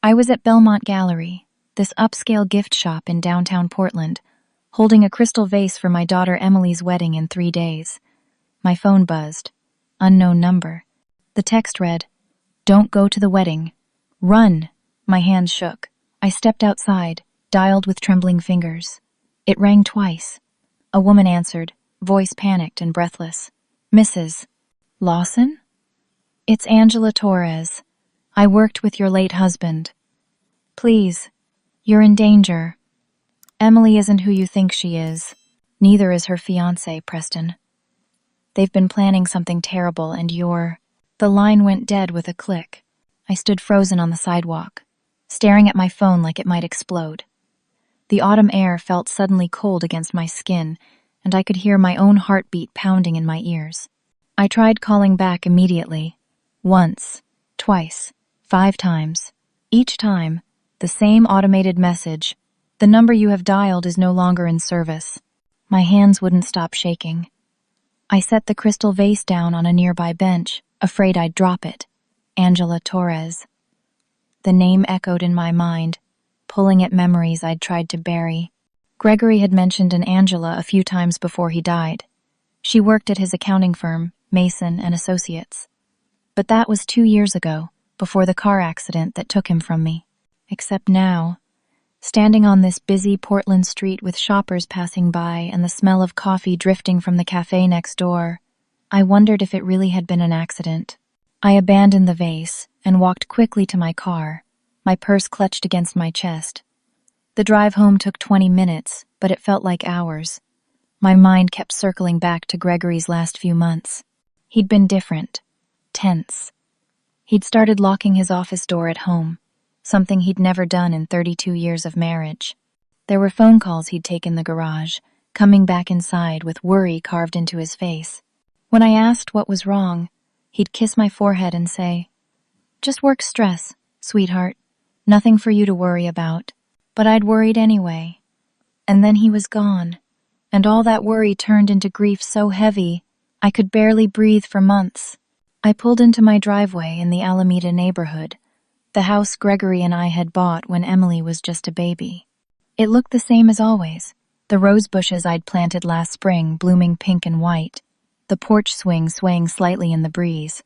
I was at Belmont Gallery, this upscale gift shop in downtown Portland, holding a crystal vase for my daughter Emily's wedding in 3 days. My phone buzzed. Unknown number. The text read, "Don't go to the wedding. Run!" My hands shook. I stepped outside, dialed with trembling fingers. It rang twice. A woman answered, voice panicked and breathless. "Mrs. Lawson? It's Angela Torres. I worked with your late husband. Please, you're in danger. Emily isn't who you think she is. Neither is her fiancé, Preston. They've been planning something terrible and you're—" The line went dead with a click. I stood frozen on the sidewalk, staring at my phone like it might explode. The autumn air felt suddenly cold against my skin, and I could hear my own heartbeat pounding in my ears. I tried calling back immediately. Once, twice, 5 times. Each time, the same automated message: "The number you have dialed is no longer in service." My hands wouldn't stop shaking. I set the crystal vase down on a nearby bench, afraid I'd drop it. Angela Torres. The name echoed in my mind, pulling at memories I'd tried to bury. Gregory had mentioned an Angela a few times before he died. She worked at his accounting firm, Mason and Associates. But that was 2 years ago, before the car accident that took him from me. Except now, standing on this busy Portland street with shoppers passing by and the smell of coffee drifting from the cafe next door, I wondered if it really had been an accident. I abandoned the vase and walked quickly to my car, my purse clutched against my chest. The drive home took 20 minutes, but it felt like hours. My mind kept circling back to Gregory's last few months. He'd been different, tense. He'd started locking his office door at home, something he'd never done in 32 years of marriage. There were phone calls he'd take in the garage, coming back inside with worry carved into his face. When I asked what was wrong, he'd kiss my forehead and say, "Just work stress, sweetheart. Nothing for you to worry about." But I'd worried anyway. And then he was gone, and all that worry turned into grief so heavy I could barely breathe for months. I pulled into my driveway in the Alameda neighborhood, the house Gregory and I had bought when Emily was just a baby. It looked the same as always, the rose bushes I'd planted last spring blooming pink and white, the porch swing swaying slightly in the breeze.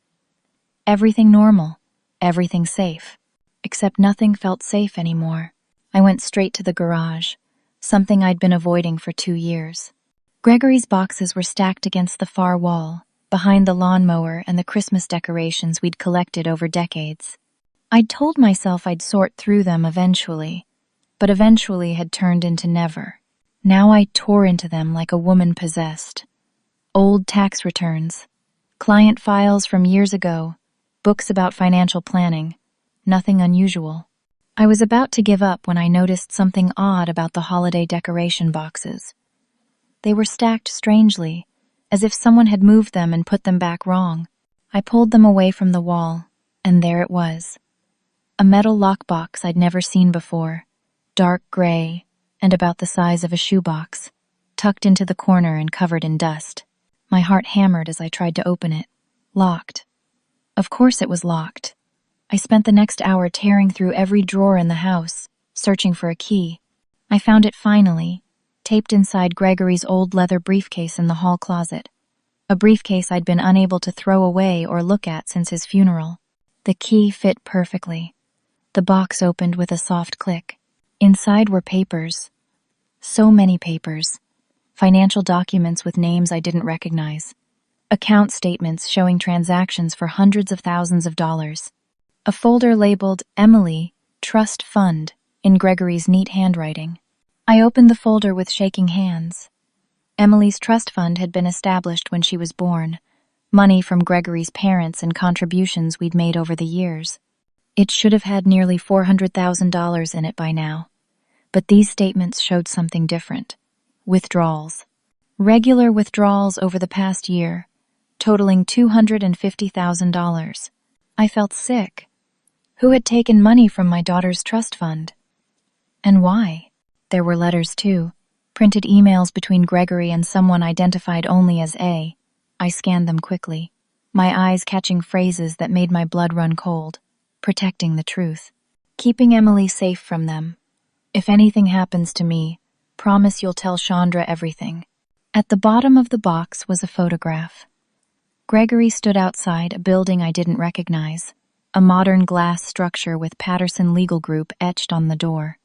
Everything normal, everything safe, except nothing felt safe anymore. I went straight to the garage, something I'd been avoiding for 2 years. Gregory's boxes were stacked against the far wall, behind the lawnmower and the Christmas decorations we'd collected over decades. I'd told myself I'd sort through them eventually, but eventually had turned into never. Now I tore into them like a woman possessed. Old tax returns, client files from years ago, books about financial planning, nothing unusual. I was about to give up when I noticed something odd about the holiday decoration boxes. They were stacked strangely, as if someone had moved them and put them back wrong. I pulled them away from the wall, and there it was. A metal lockbox I'd never seen before, dark gray and about the size of a shoebox, tucked into the corner and covered in dust. My heart hammered as I tried to open it. Locked. Of course it was locked. I spent the next hour tearing through every drawer in the house, searching for a key. I found it finally, taped inside Gregory's old leather briefcase in the hall closet, a briefcase I'd been unable to throw away or look at since his funeral. The key fit perfectly. The box opened with a soft click. Inside were papers. So many papers. Financial documents with names I didn't recognize. Account statements showing transactions for hundreds of thousands of dollars. A folder labeled Emily, Trust Fund, in Gregory's neat handwriting. I opened the folder with shaking hands. Emily's trust fund had been established when she was born, money from Gregory's parents and contributions we'd made over the years. It should have had nearly $400,000 in it by now, but these statements showed something different. Withdrawals. Regular withdrawals over the past year, totaling $250,000. I felt sick. Who had taken money from my daughter's trust fund? And why? There were letters too, printed emails between Gregory and someone identified only as A. I scanned them quickly, my eyes catching phrases that made my blood run cold. Protecting the truth. Keeping Emily safe from them. If anything happens to me, promise you'll tell Chandra everything. At the bottom of the box was a photograph. Gregory stood outside a building I didn't recognize, a modern glass structure with Patterson Legal Group etched on the door.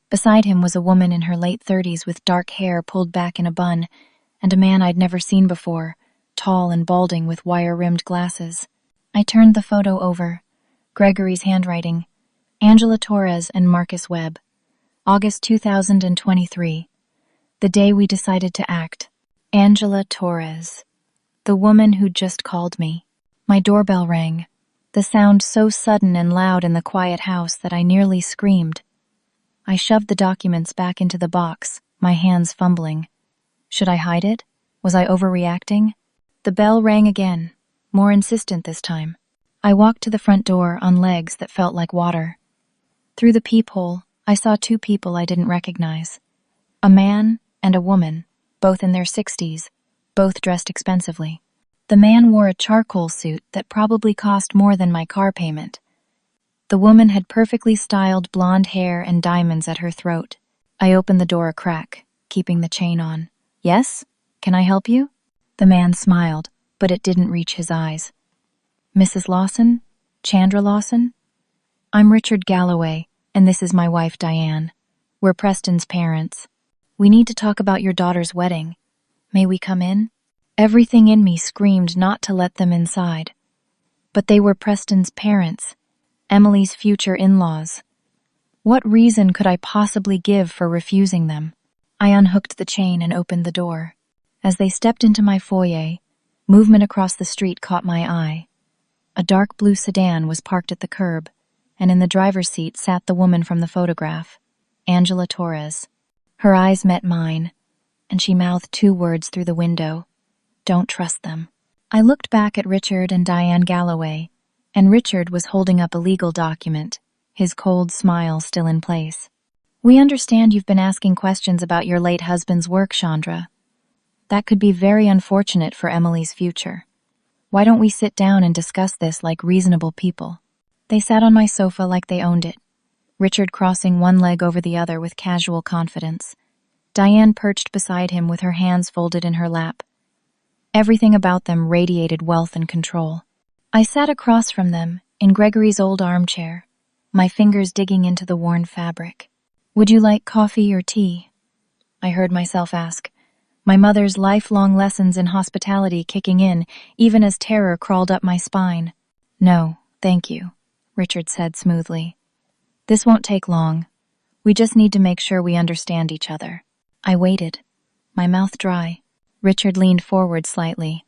Beside him was a woman in her late 30s with dark hair pulled back in a bun, and a man I'd never seen before, tall and balding with wire-rimmed glasses. I turned the photo over. Gregory's handwriting. Angela Torres and Marcus Webb. August 2023. The day we decided to act. Angela Torres. The woman who'd just called me. My doorbell rang, the sound so sudden and loud in the quiet house that I nearly screamed. I shoved the documents back into the box, my hands fumbling. Should I hide it? Was I overreacting? The bell rang again, more insistent this time. I walked to the front door on legs that felt like water. Through the peephole, I saw two people I didn't recognize. A man and a woman, both in their 60s, both dressed expensively. The man wore a charcoal suit that probably cost more than my car payment. The woman had perfectly styled blonde hair and diamonds at her throat. I opened the door a crack, keeping the chain on. Yes? Can I help you? The man smiled, but it didn't reach his eyes. Mrs. Lawson? Chandra Lawson? I'm Richard Galloway, and this is my wife Diane. We're Preston's parents. We need to talk about your daughter's wedding. May we come in? Everything in me screamed not to let them inside. But they were Preston's parents, Emily's future in-laws. What reason could I possibly give for refusing them? I unhooked the chain and opened the door. As they stepped into my foyer, movement across the street caught my eye. A dark blue sedan was parked at the curb, and in the driver's seat sat the woman from the photograph, Angela Torres. Her eyes met mine, and she mouthed two words through the window. Don't trust them. I looked back at Richard and Diane Galloway, and Richard was holding up a legal document, his cold smile still in place. We understand you've been asking questions about your late husband's work, Chandra. That could be very unfortunate for Emily's future. Why don't we sit down and discuss this like reasonable people? They sat on my sofa like they owned it, Richard crossing one leg over the other with casual confidence. Diane perched beside him with her hands folded in her lap. Everything about them radiated wealth and control. I sat across from them, in Gregory's old armchair, my fingers digging into the worn fabric. Would you like coffee or tea? I heard myself ask, my mother's lifelong lessons in hospitality kicking in, even as terror crawled up my spine. No, thank you, Richard said smoothly. This won't take long. We just need to make sure we understand each other. I waited, my mouth dry. Richard leaned forward slightly.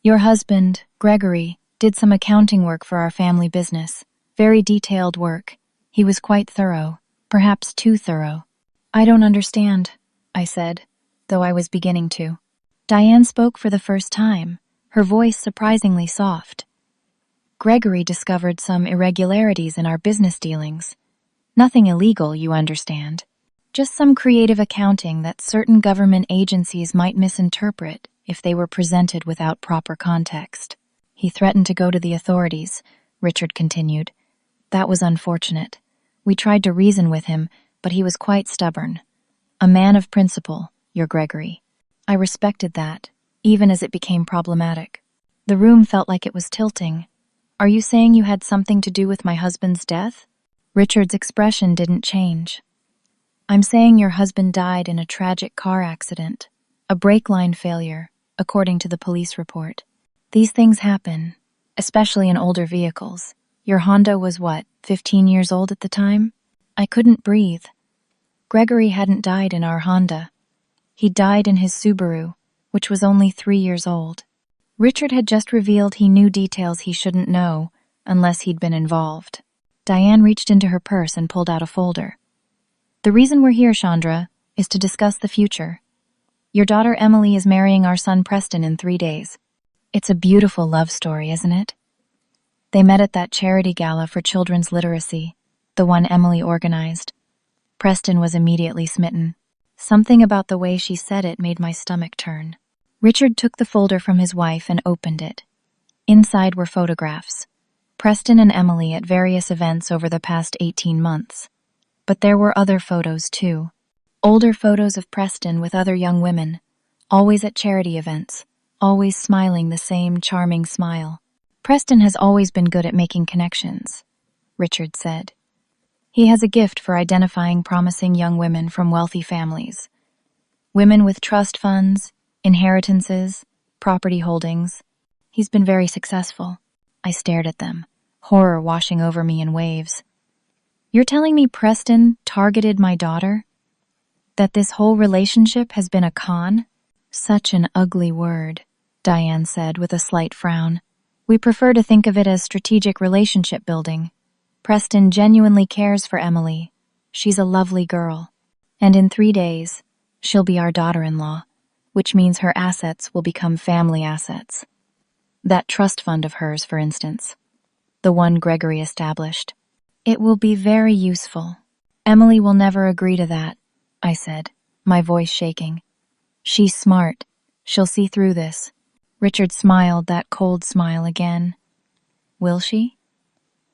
Your husband, Gregory, did some accounting work for our family business. Very detailed work. He was quite thorough, perhaps too thorough. I don't understand, I said, though I was beginning to. Diane spoke for the first time, her voice surprisingly soft. Gregory discovered some irregularities in our business dealings. Nothing illegal, you understand. Just some creative accounting that certain government agencies might misinterpret if they were presented without proper context. He threatened to go to the authorities, Richard continued. That was unfortunate. We tried to reason with him, but he was quite stubborn. A man of principle, your Gregory. I respected that, even as it became problematic. The room felt like it was tilting. Are you saying you had something to do with my husband's death? Richard's expression didn't change. I'm saying your husband died in a tragic car accident, a brake line failure, according to the police report. These things happen, especially in older vehicles. Your Honda was what, 15 years old at the time? I couldn't breathe. Gregory hadn't died in our Honda. He died in his Subaru, which was only 3 years old. Richard had just revealed he knew details he shouldn't know, unless he'd been involved. Diane reached into her purse and pulled out a folder. The reason we're here, Chandra, is to discuss the future. Your daughter Emily is marrying our son Preston in 3 days. It's a beautiful love story, isn't it? They met at that charity gala for children's literacy, the one Emily organized. Preston was immediately smitten. Something about the way she said it made my stomach turn. Richard took the folder from his wife and opened it. Inside were photographs. Preston and Emily at various events over the past 18 months. But there were other photos, too. Older photos of Preston with other young women, always at charity events, always smiling the same charming smile. Preston has always been good at making connections, Richard said. He has a gift for identifying promising young women from wealthy families. Women with trust funds, inheritances, property holdings. He's been very successful. I stared at them, horror washing over me in waves. You're telling me Preston targeted my daughter? That this whole relationship has been a con? Such an ugly word, Diane said with a slight frown. We prefer to think of it as strategic relationship building. Preston genuinely cares for Emily. She's a lovely girl. And in 3 days, she'll be our daughter-in-law, which means her assets will become family assets. That trust fund of hers, for instance, the one Gregory established. It will be very useful. Emily will never agree to that, I said, my voice shaking. She's smart. She'll see through this. Richard smiled that cold smile again. Will she?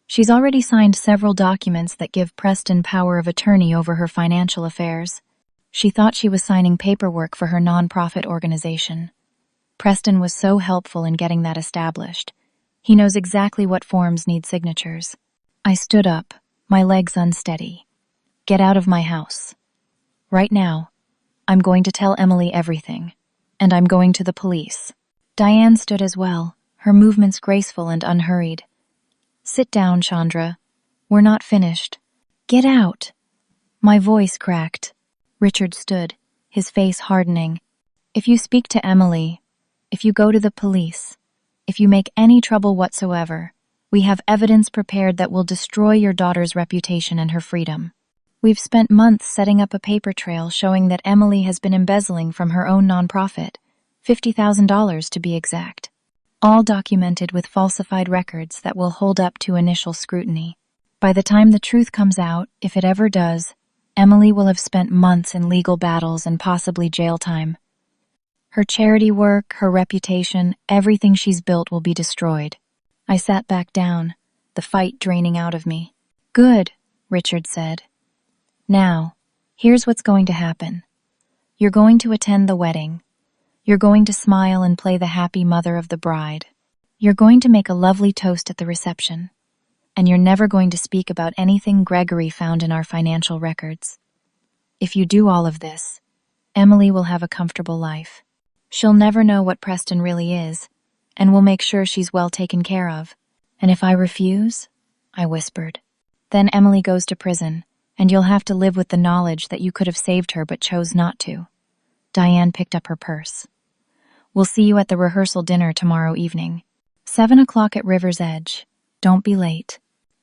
She's already signed several documents that give Preston power of attorney over her financial affairs. She thought she was signing paperwork for her nonprofit organization. Preston was so helpful in getting that established. He knows exactly what forms need signatures. I stood up, my legs unsteady. Get out of my house. Right now. I'm going to tell Emily everything. And I'm going to the police. Diane stood as well, her movements graceful and unhurried. Sit down, Chandra. We're not finished. Get out. My voice cracked. Richard stood, his face hardening. If you speak to Emily, if you go to the police, if you make any trouble whatsoever, we have evidence prepared that will destroy your daughter's reputation and her freedom. We've spent months setting up a paper trail showing that Emily has been embezzling from her own nonprofit, $50,000 to be exact. All documented with falsified records that will hold up to initial scrutiny. By the time the truth comes out, if it ever does, Emily will have spent months in legal battles and possibly jail time. Her charity work, her reputation, everything she's built will be destroyed. I sat back down, the fight draining out of me. Good, Richard said. Now, here's what's going to happen. You're going to attend the wedding. You're going to smile and play the happy mother of the bride. You're going to make a lovely toast at the reception. And you're never going to speak about anything Gregory found in our financial records. If you do all of this, Emily will have a comfortable life. She'll never know what Preston really is, and we'll make sure she's well taken care of. And if I refuse, I whispered, then Emily goes to prison, and you'll have to live with the knowledge that you could have saved her but chose not to. Diane picked up her purse. We'll see you at the rehearsal dinner tomorrow evening. 7 o'clock at River's Edge. Don't be late.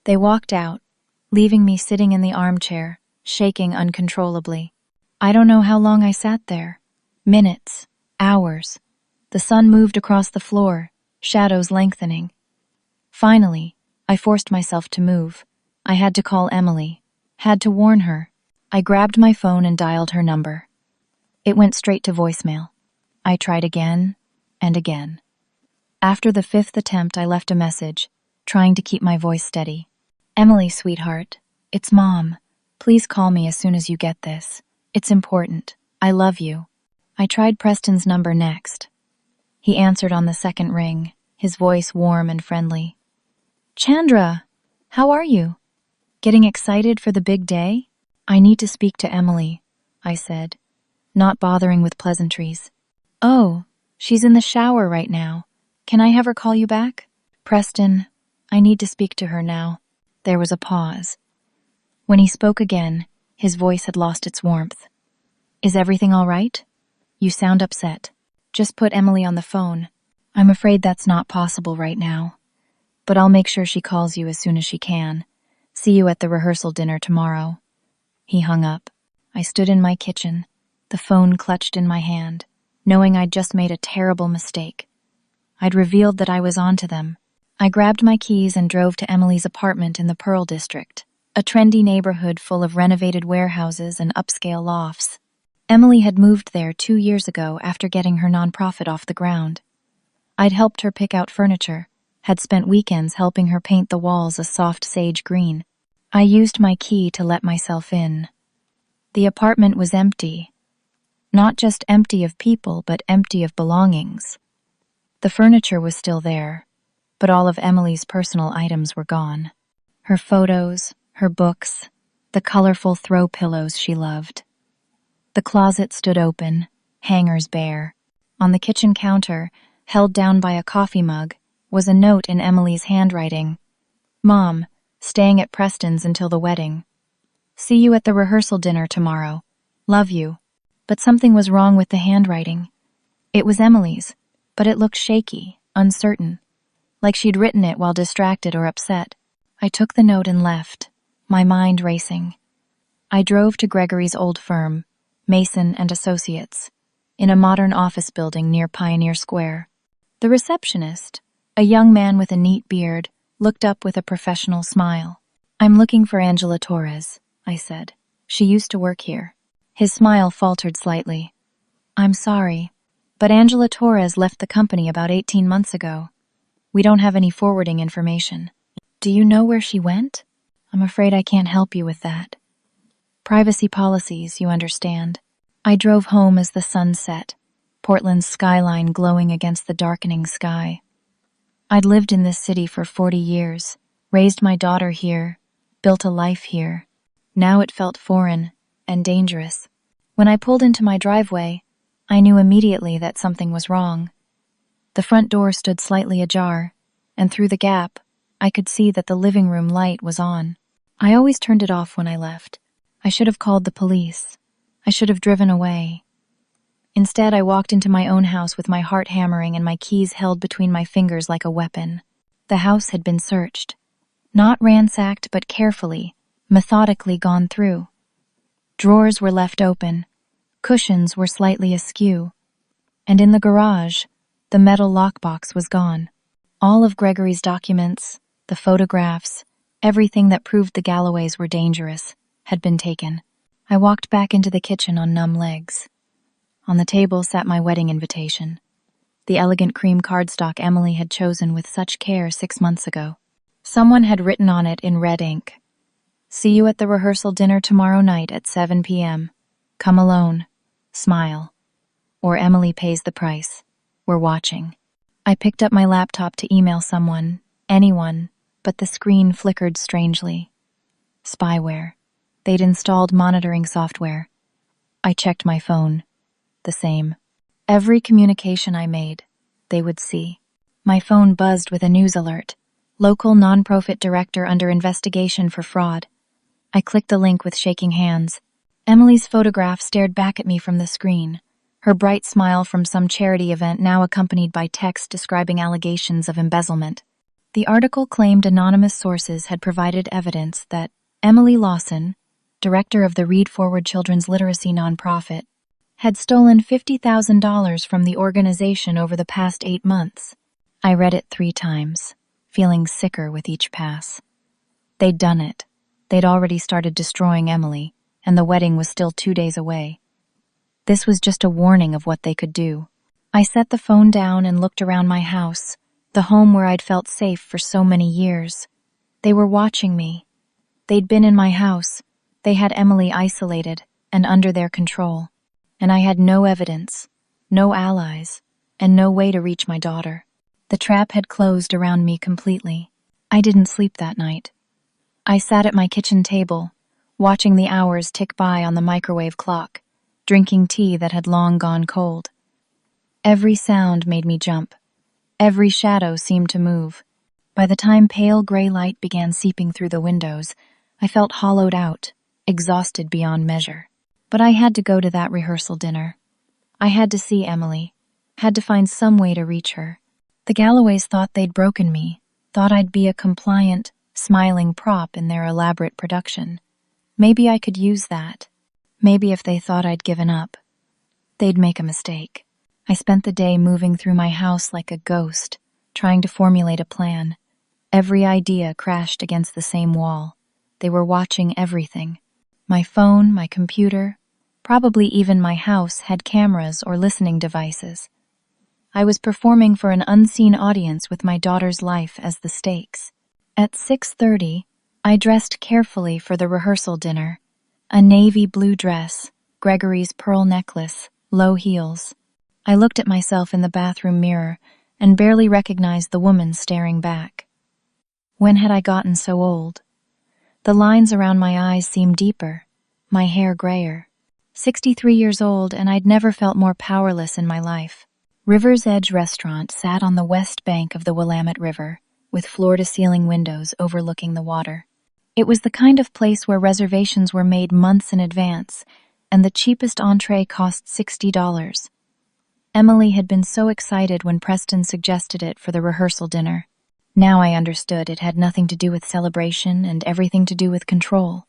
They walked out, leaving me sitting in the armchair, shaking uncontrollably. I don't know how long I sat there. Minutes. Hours. The sun moved across the floor, shadows lengthening. Finally, I forced myself to move. I had to call Emily. Had to warn her. I grabbed my phone and dialed her number. It went straight to voicemail. I tried again and again. After the 5th attempt, I left a message, trying to keep my voice steady. Emily, sweetheart, it's Mom. Please call me as soon as you get this. It's important. I love you. I tried Preston's number next. He answered on the second ring, his voice warm and friendly. Chandra, how are you? Getting excited for the big day? I need to speak to Emily, I said, not bothering with pleasantries. Oh, she's in the shower right now. Can I have her call you back? Preston, I need to speak to her now. There was a pause. When he spoke again, his voice had lost its warmth. Is everything all right? You sound upset. Just put Emily on the phone. I'm afraid that's not possible right now. But I'll make sure she calls you as soon as she can. See you at the rehearsal dinner tomorrow. He hung up. I stood in my kitchen, the phone clutched in my hand, knowing I'd just made a terrible mistake. I'd revealed that I was onto them. I grabbed my keys and drove to Emily's apartment in the Pearl District, a trendy neighborhood full of renovated warehouses and upscale lofts. Emily had moved there 2 years ago after getting her nonprofit off the ground. I'd helped her pick out furniture, had spent weekends helping her paint the walls a soft sage green. I used my key to let myself in. The apartment was empty. Not just empty of people, but empty of belongings. The furniture was still there, but all of Emily's personal items were gone. Her photos, her books, the colorful throw pillows she loved. The closet stood open, hangers bare. On the kitchen counter, held down by a coffee mug, was a note in Emily's handwriting. "Mom, staying at Preston's until the wedding. See you at the rehearsal dinner tomorrow. Love you." But something was wrong with the handwriting. It was Emily's, but it looked shaky, uncertain, like she'd written it while distracted or upset. I took the note and left, my mind racing. I drove to Gregory's old firm, Mason and Associates, in a modern office building near Pioneer Square. The receptionist, a young man with a neat beard, looked up with a professional smile. "I'm looking for Angela Torres," I said. "She used to work here." His smile faltered slightly. "I'm sorry, but Angela Torres left the company about 18 months ago. We don't have any forwarding information." "Do you know where she went?" "I'm afraid I can't help you with that. Privacy policies, you understand." I drove home as the sun set, Portland's skyline glowing against the darkening sky. I'd lived in this city for 40 years, raised my daughter here, built a life here. Now it felt foreign and dangerous. When I pulled into my driveway, I knew immediately that something was wrong. The front door stood slightly ajar, and through the gap, I could see that the living room light was on. I always turned it off when I left. I should have called the police. I should have driven away. Instead, I walked into my own house with my heart hammering and my keys held between my fingers like a weapon. The house had been searched. Not ransacked, but carefully, methodically gone through. Drawers were left open. Cushions were slightly askew. And in the garage, the metal lockbox was gone. All of Gregory's documents, the photographs, everything that proved the Galloways were dangerous, had been taken. I walked back into the kitchen on numb legs. On the table sat my wedding invitation, the elegant cream cardstock Emily had chosen with such care 6 months ago. Someone had written on it in red ink, "See you at the rehearsal dinner tomorrow night at 7 p.m. Come alone. Smile. Or Emily pays the price. We're watching." I picked up my laptop to email someone, anyone, but the screen flickered strangely. Spyware. They'd installed monitoring software. I checked my phone. The same. Every communication I made, they would see. My phone buzzed with a news alert. Local nonprofit director under investigation for fraud. I clicked the link with shaking hands. Emily's photograph stared back at me from the screen, her bright smile from some charity event now accompanied by text describing allegations of embezzlement. The article claimed anonymous sources had provided evidence that Emily Lawson, director of the Read Forward Children's Literacy nonprofit, had stolen $50,000 from the organization over the past 8 months. I read it 3 times, feeling sicker with each pass. They'd done it. They'd already started destroying Emily, and the wedding was still 2 days away. This was just a warning of what they could do. I set the phone down and looked around my house, the home where I'd felt safe for so many years. They were watching me. They'd been in my house. They had Emily isolated and under their control. And I had no evidence, no allies, and no way to reach my daughter. The trap had closed around me completely. I didn't sleep that night. I sat at my kitchen table, watching the hours tick by on the microwave clock, drinking tea that had long gone cold. Every sound made me jump. Every shadow seemed to move. By the time pale gray light began seeping through the windows, I felt hollowed out, exhausted beyond measure. But I had to go to that rehearsal dinner. I had to see Emily, had to find some way to reach her. The Galloways thought they'd broken me, thought I'd be a compliant, smiling prop in their elaborate production. Maybe I could use that. Maybe if they thought I'd given up, they'd make a mistake. I spent the day moving through my house like a ghost, trying to formulate a plan. Every idea crashed against the same wall. They were watching everything. My phone, my computer, probably even my house had cameras or listening devices. I was performing for an unseen audience with my daughter's life as the stakes. At 6:30, I dressed carefully for the rehearsal dinner. A navy blue dress, Gregory's pearl necklace, low heels. I looked at myself in the bathroom mirror and barely recognized the woman staring back. When had I gotten so old? The lines around my eyes seemed deeper, my hair grayer. 63 years old, and I'd never felt more powerless in my life. River's Edge Restaurant sat on the west bank of the Willamette River, with floor-to-ceiling windows overlooking the water. It was the kind of place where reservations were made months in advance, and the cheapest entree cost $60. Emily had been so excited when Preston suggested it for the rehearsal dinner. Now I understood it had nothing to do with celebration and everything to do with control.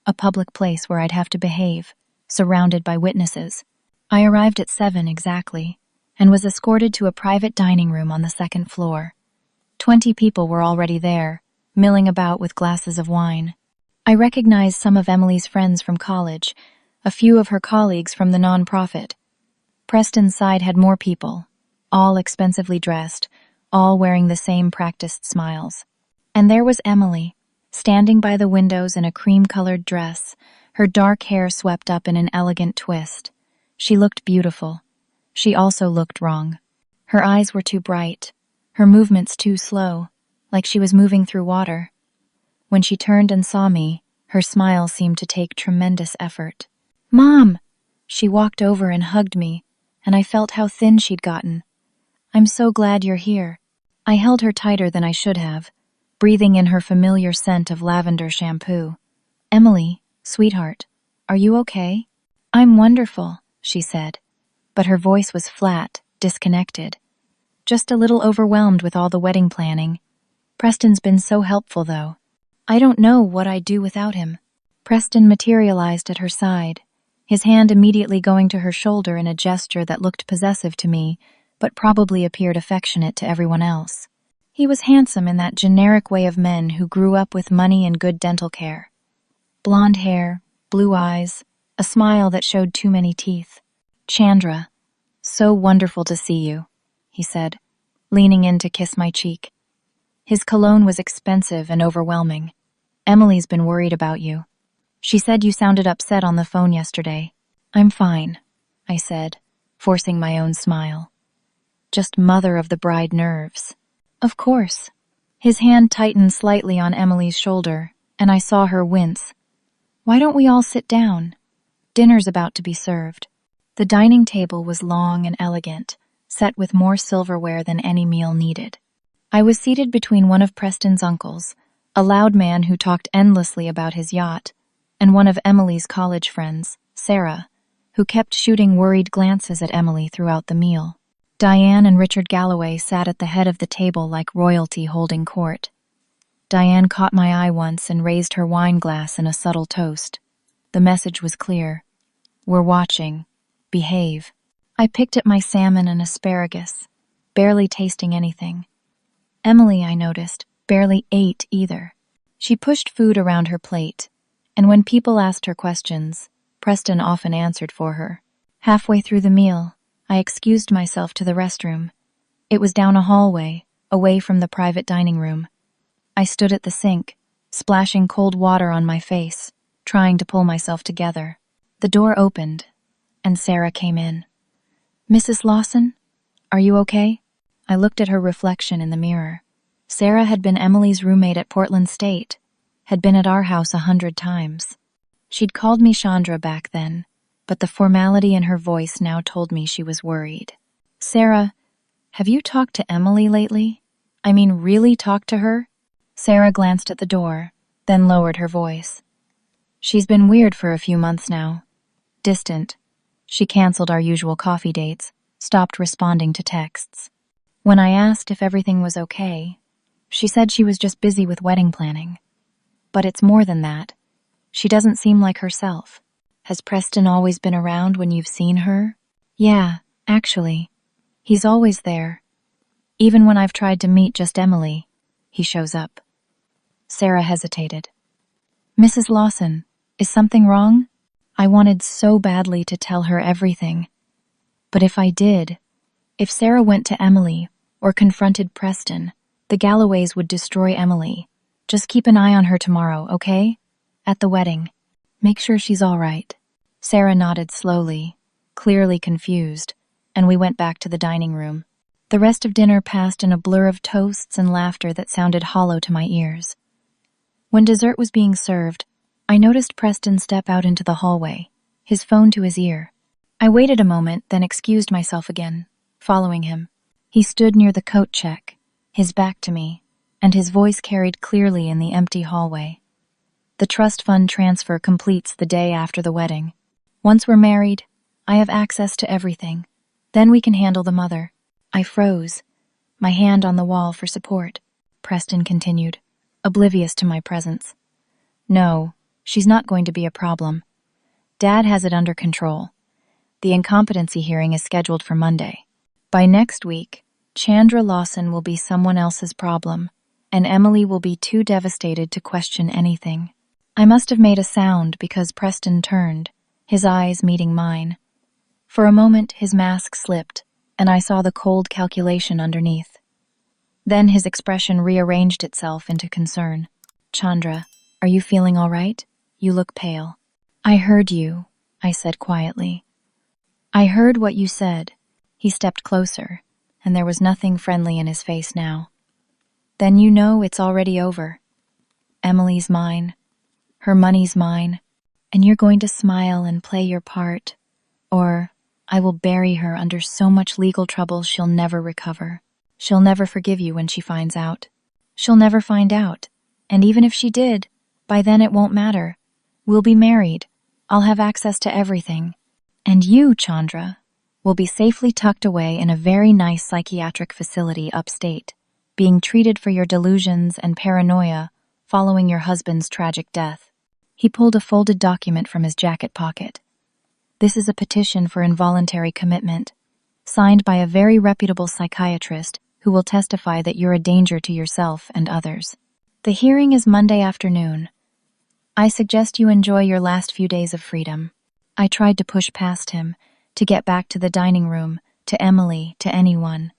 A public place where I'd have to behave, surrounded by witnesses. I arrived at 7 exactly, and was escorted to a private dining room on the second floor. 20 people were already there, milling about with glasses of wine. I recognized some of Emily's friends from college, a few of her colleagues from the nonprofit. Preston's side had more people, all expensively dressed, all wearing the same practiced smiles. And there was Emily, standing by the windows in a cream-colored dress, her dark hair swept up in an elegant twist. She looked beautiful. She also looked wrong. Her eyes were too bright, her movements too slow, like she was moving through water. When she turned and saw me, her smile seemed to take tremendous effort. "Mom!" She walked over and hugged me, and I felt how thin she'd gotten. "I'm so glad you're here." I held her tighter than I should have, breathing in her familiar scent of lavender shampoo. "Emily, sweetheart, are you okay?" "I'm wonderful," she said, but her voice was flat, disconnected. "Just a little overwhelmed with all the wedding planning. Preston's been so helpful, though. I don't know what I'd do without him." Preston materialized at her side, his hand immediately going to her shoulder in a gesture that looked possessive to me, but probably appeared affectionate to everyone else. He was handsome in that generic way of men who grew up with money and good dental care. Blonde hair, blue eyes, a smile that showed too many teeth. "Chandra, so wonderful to see you," he said, leaning in to kiss my cheek. His cologne was expensive and overwhelming. "Emily's been worried about you. She said you sounded upset on the phone yesterday." "I'm fine," I said, forcing my own smile. "Just mother of the bride nerves." "Of course." His hand tightened slightly on Emily's shoulder, and I saw her wince. "Why don't we all sit down? Dinner's about to be served." The dining table was long and elegant, set with more silverware than any meal needed. I was seated between one of Preston's uncles, a loud man who talked endlessly about his yacht, and one of Emily's college friends, Sarah, who kept shooting worried glances at Emily throughout the meal. Diane and Richard Galloway sat at the head of the table like royalty holding court. Diane caught my eye once and raised her wine glass in a subtle toast. The message was clear. "We're watching. Behave." I picked at my salmon and asparagus, barely tasting anything. Emily, I noticed, barely ate either. She pushed food around her plate, and when people asked her questions, Preston often answered for her. Halfway through the meal, I excused myself to the restroom. It was down a hallway, away from the private dining room. I stood at the sink, splashing cold water on my face, trying to pull myself together. The door opened, and Sarah came in. "Mrs. Lawson, are you okay?" I looked at her reflection in the mirror. Sarah had been Emily's roommate at Portland State, had been at our house 100 times. She'd called me Chandra back then, but the formality in her voice now told me she was worried. "Sarah, have you talked to Emily lately? I mean, really talked to her?" Sarah glanced at the door, then lowered her voice. "She's been weird for a few months now. Distant. She canceled our usual coffee dates, stopped responding to texts. When I asked if everything was okay, she said she was just busy with wedding planning. But it's more than that. She doesn't seem like herself." "Has Preston always been around when you've seen her?" "Yeah, actually. He's always there. Even when I've tried to meet just Emily, he shows up." Sarah hesitated. "Mrs. Lawson, is something wrong?" I wanted so badly to tell her everything. But if I did, If Sarah went to Emily or confronted Preston, the Galloways would destroy Emily. Just keep an eye on her tomorrow, okay? At the wedding. Make sure she's all right. Sarah nodded slowly, clearly confused, and we went back to the dining room. The rest of dinner passed in a blur of toasts and laughter that sounded hollow to my ears. When dessert was being served, I noticed Preston step out into the hallway, his phone to his ear. I waited a moment, then excused myself again, following him. He stood near the coat check, his back to me, and his voice carried clearly in the empty hallway. The trust fund transfer completes the day after the wedding. Once we're married, I have access to everything. Then we can handle the mother. I froze, my hand on the wall for support. Preston continued, oblivious to my presence. No, she's not going to be a problem. Dad has it under control. The incompetency hearing is scheduled for Monday. By next week, Chandra Lawson will be someone else's problem, and Emily will be too devastated to question anything. I must have made a sound because Preston turned, his eyes meeting mine. For a moment, his mask slipped, and I saw the cold calculation underneath. Then his expression rearranged itself into concern. Chandra, are you feeling all right? You look pale. I heard you, I said quietly. I heard what you said. He stepped closer, and there was nothing friendly in his face now. Then you know it's already over. Emily's mine. Her money's mine. And you're going to smile and play your part. Or I will bury her under so much legal trouble she'll never recover. She'll never forgive you when she finds out. She'll never find out. And even if she did, by then it won't matter. We'll be married. I'll have access to everything. And you, Chandra, will be safely tucked away in a very nice psychiatric facility upstate, being treated for your delusions and paranoia following your husband's tragic death. He pulled a folded document from his jacket pocket. This is a petition for involuntary commitment, signed by a very reputable psychiatrist who will testify that you're a danger to yourself and others. The hearing is Monday afternoon. I suggest you enjoy your last few days of freedom. I tried to push past him, to get back to the dining room, to Emily, to anyone.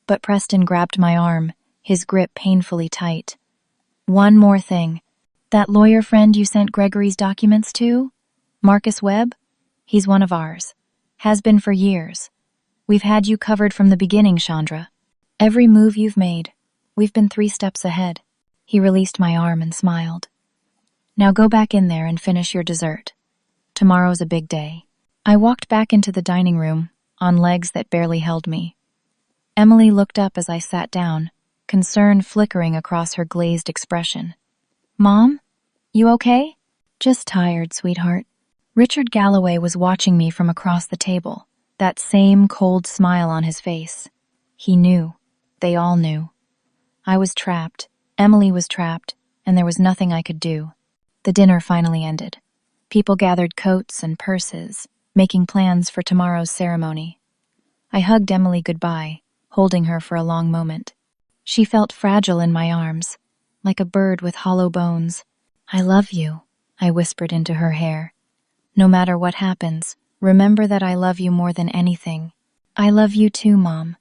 But Preston grabbed my arm, his grip painfully tight. One more thing. That lawyer friend you sent Gregory's documents to? Marcus Webb? He's one of ours. Has been for years. We've had you covered from the beginning, Chandra. Every move you've made, we've been 3 steps ahead. He released my arm and smiled. Now go back in there and finish your dessert. Tomorrow's a big day. I walked back into the dining room, on legs that barely held me. Emily looked up as I sat down, concern flickering across her glazed expression. Mom? You okay? Just tired, sweetheart. Richard Galloway was watching me from across the table, that same cold smile on his face. He knew. They all knew. I was trapped, Emily was trapped, and there was nothing I could do. The dinner finally ended. People gathered coats and purses, making plans for tomorrow's ceremony. I hugged Emily goodbye, holding her for a long moment. She felt fragile in my arms, like a bird with hollow bones. I love you, I whispered into her hair. No matter what happens, remember that I love you more than anything. I love you too, Mom.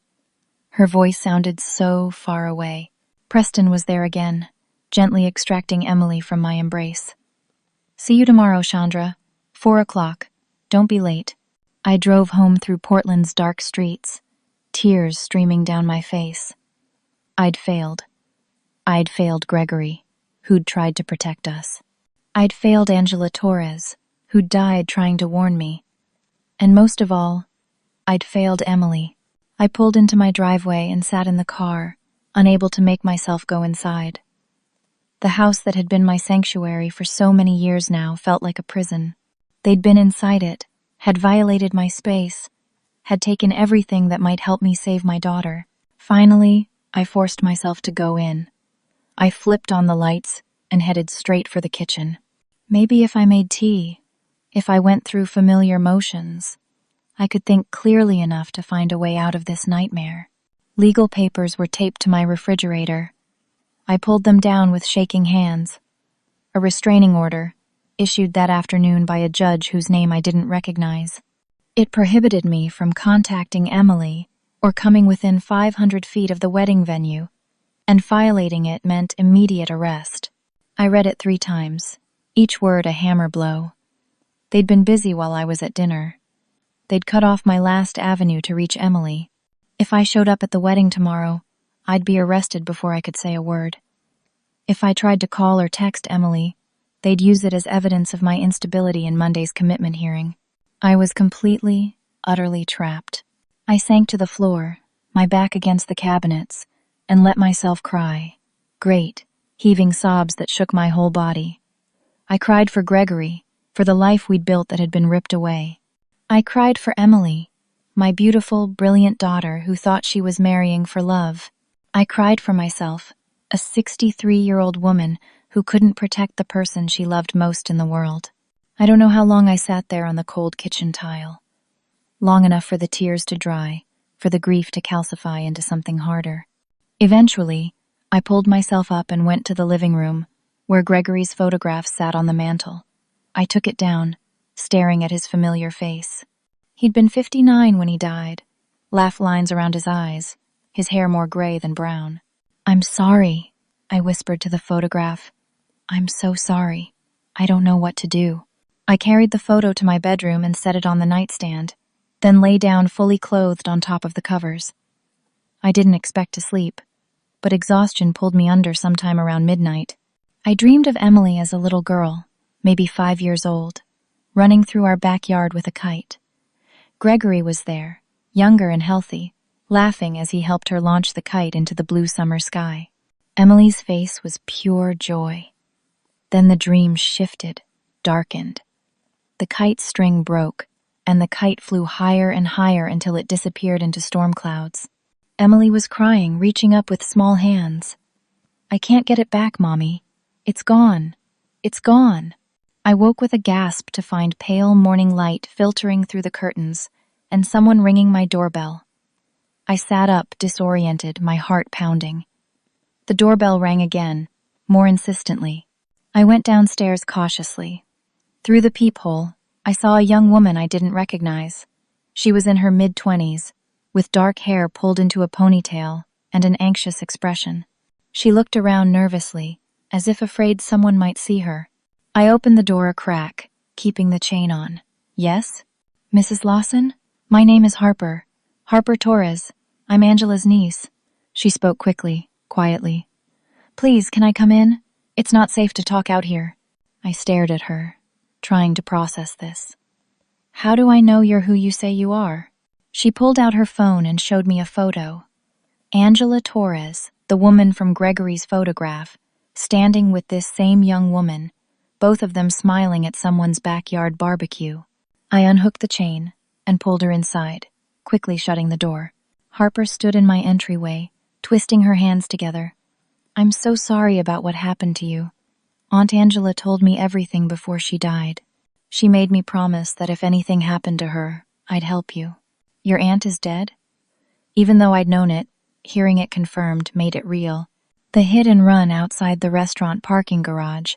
Her voice sounded so far away. Preston was there again, gently extracting Emily from my embrace. See you tomorrow, Chandra. 4 o'clock. Don't be late. I drove home through Portland's dark streets, tears streaming down my face. I'd failed. I'd failed Gregory, who'd tried to protect us. I'd failed Angela Torres, who'd died trying to warn me. And most of all, I'd failed Emily. I pulled into my driveway and sat in the car, unable to make myself go inside. The house that had been my sanctuary for so many years now felt like a prison. They'd been inside it, had violated my space, had taken everything that might help me save my daughter. Finally, I forced myself to go in. I flipped on the lights and headed straight for the kitchen. Maybe if I made tea, if I went through familiar motions, I could think clearly enough to find a way out of this nightmare. Legal papers were taped to my refrigerator. I pulled them down with shaking hands. A restraining order, issued that afternoon by a judge whose name I didn't recognize. It prohibited me from contacting Emily or coming within 500 feet of the wedding venue, and violating it meant immediate arrest. I read it 3 times, each word a hammer blow. They'd been busy while I was at dinner. They'd cut off my last avenue to reach Emily. If I showed up at the wedding tomorrow, I'd be arrested before I could say a word. If I tried to call or text Emily, they'd use it as evidence of my instability in Monday's commitment hearing. I was completely, utterly trapped. I sank to the floor, my back against the cabinets, and let myself cry. Great, heaving sobs that shook my whole body. I cried for Gregory, for the life we'd built that had been ripped away. I cried for Emily, my beautiful, brilliant daughter who thought she was marrying for love. I cried for myself, a 63-year-old woman who couldn't protect the person she loved most in the world. I don't know how long I sat there on the cold kitchen tile. Long enough for the tears to dry, for the grief to calcify into something harder. Eventually, I pulled myself up and went to the living room, where Gregory's photograph sat on the mantel. I took it down, staring at his familiar face. He'd been 59 when he died, laugh lines around his eyes, his hair more gray than brown. "I'm sorry," I whispered to the photograph. "I'm so sorry. I don't know what to do." I carried the photo to my bedroom and set it on the nightstand, then lay down fully clothed on top of the covers. I didn't expect to sleep, but exhaustion pulled me under sometime around midnight. I dreamed of Emily as a little girl, maybe 5 years old, running through our backyard with a kite. Gregory was there, younger and healthy, laughing as he helped her launch the kite into the blue summer sky. Emily's face was pure joy. Then the dream shifted, darkened. The kite string broke, and the kite flew higher and higher until it disappeared into storm clouds. Emily was crying, reaching up with small hands. "I can't get it back, Mommy. It's gone. It's gone." I woke with a gasp to find pale morning light filtering through the curtains and someone ringing my doorbell. I sat up, disoriented, my heart pounding. The doorbell rang again, more insistently. I went downstairs cautiously. Through the peephole, I saw a young woman I didn't recognize. She was in her mid-20s, with dark hair pulled into a ponytail and an anxious expression. She looked around nervously, as if afraid someone might see her. I opened the door a crack, keeping the chain on. "Yes? Mrs. Lawson? My name is Harper. Harper Torres. I'm Angela's niece." She spoke quickly, quietly. "Please, can I come in? It's not safe to talk out here." I stared at her, trying to process this. "How do I know you're who you say you are?" She pulled out her phone and showed me a photo. Angela Torres, the woman from Gregory's photograph, standing with this same young woman, both of them smiling at someone's backyard barbecue. I unhooked the chain and pulled her inside, quickly shutting the door. Harper stood in my entryway, twisting her hands together. "I'm so sorry about what happened to you. Aunt Angela told me everything before she died. She made me promise that if anything happened to her, I'd help you." "Your aunt is dead?" Even though I'd known it, hearing it confirmed made it real. The hit and run outside the restaurant parking garage.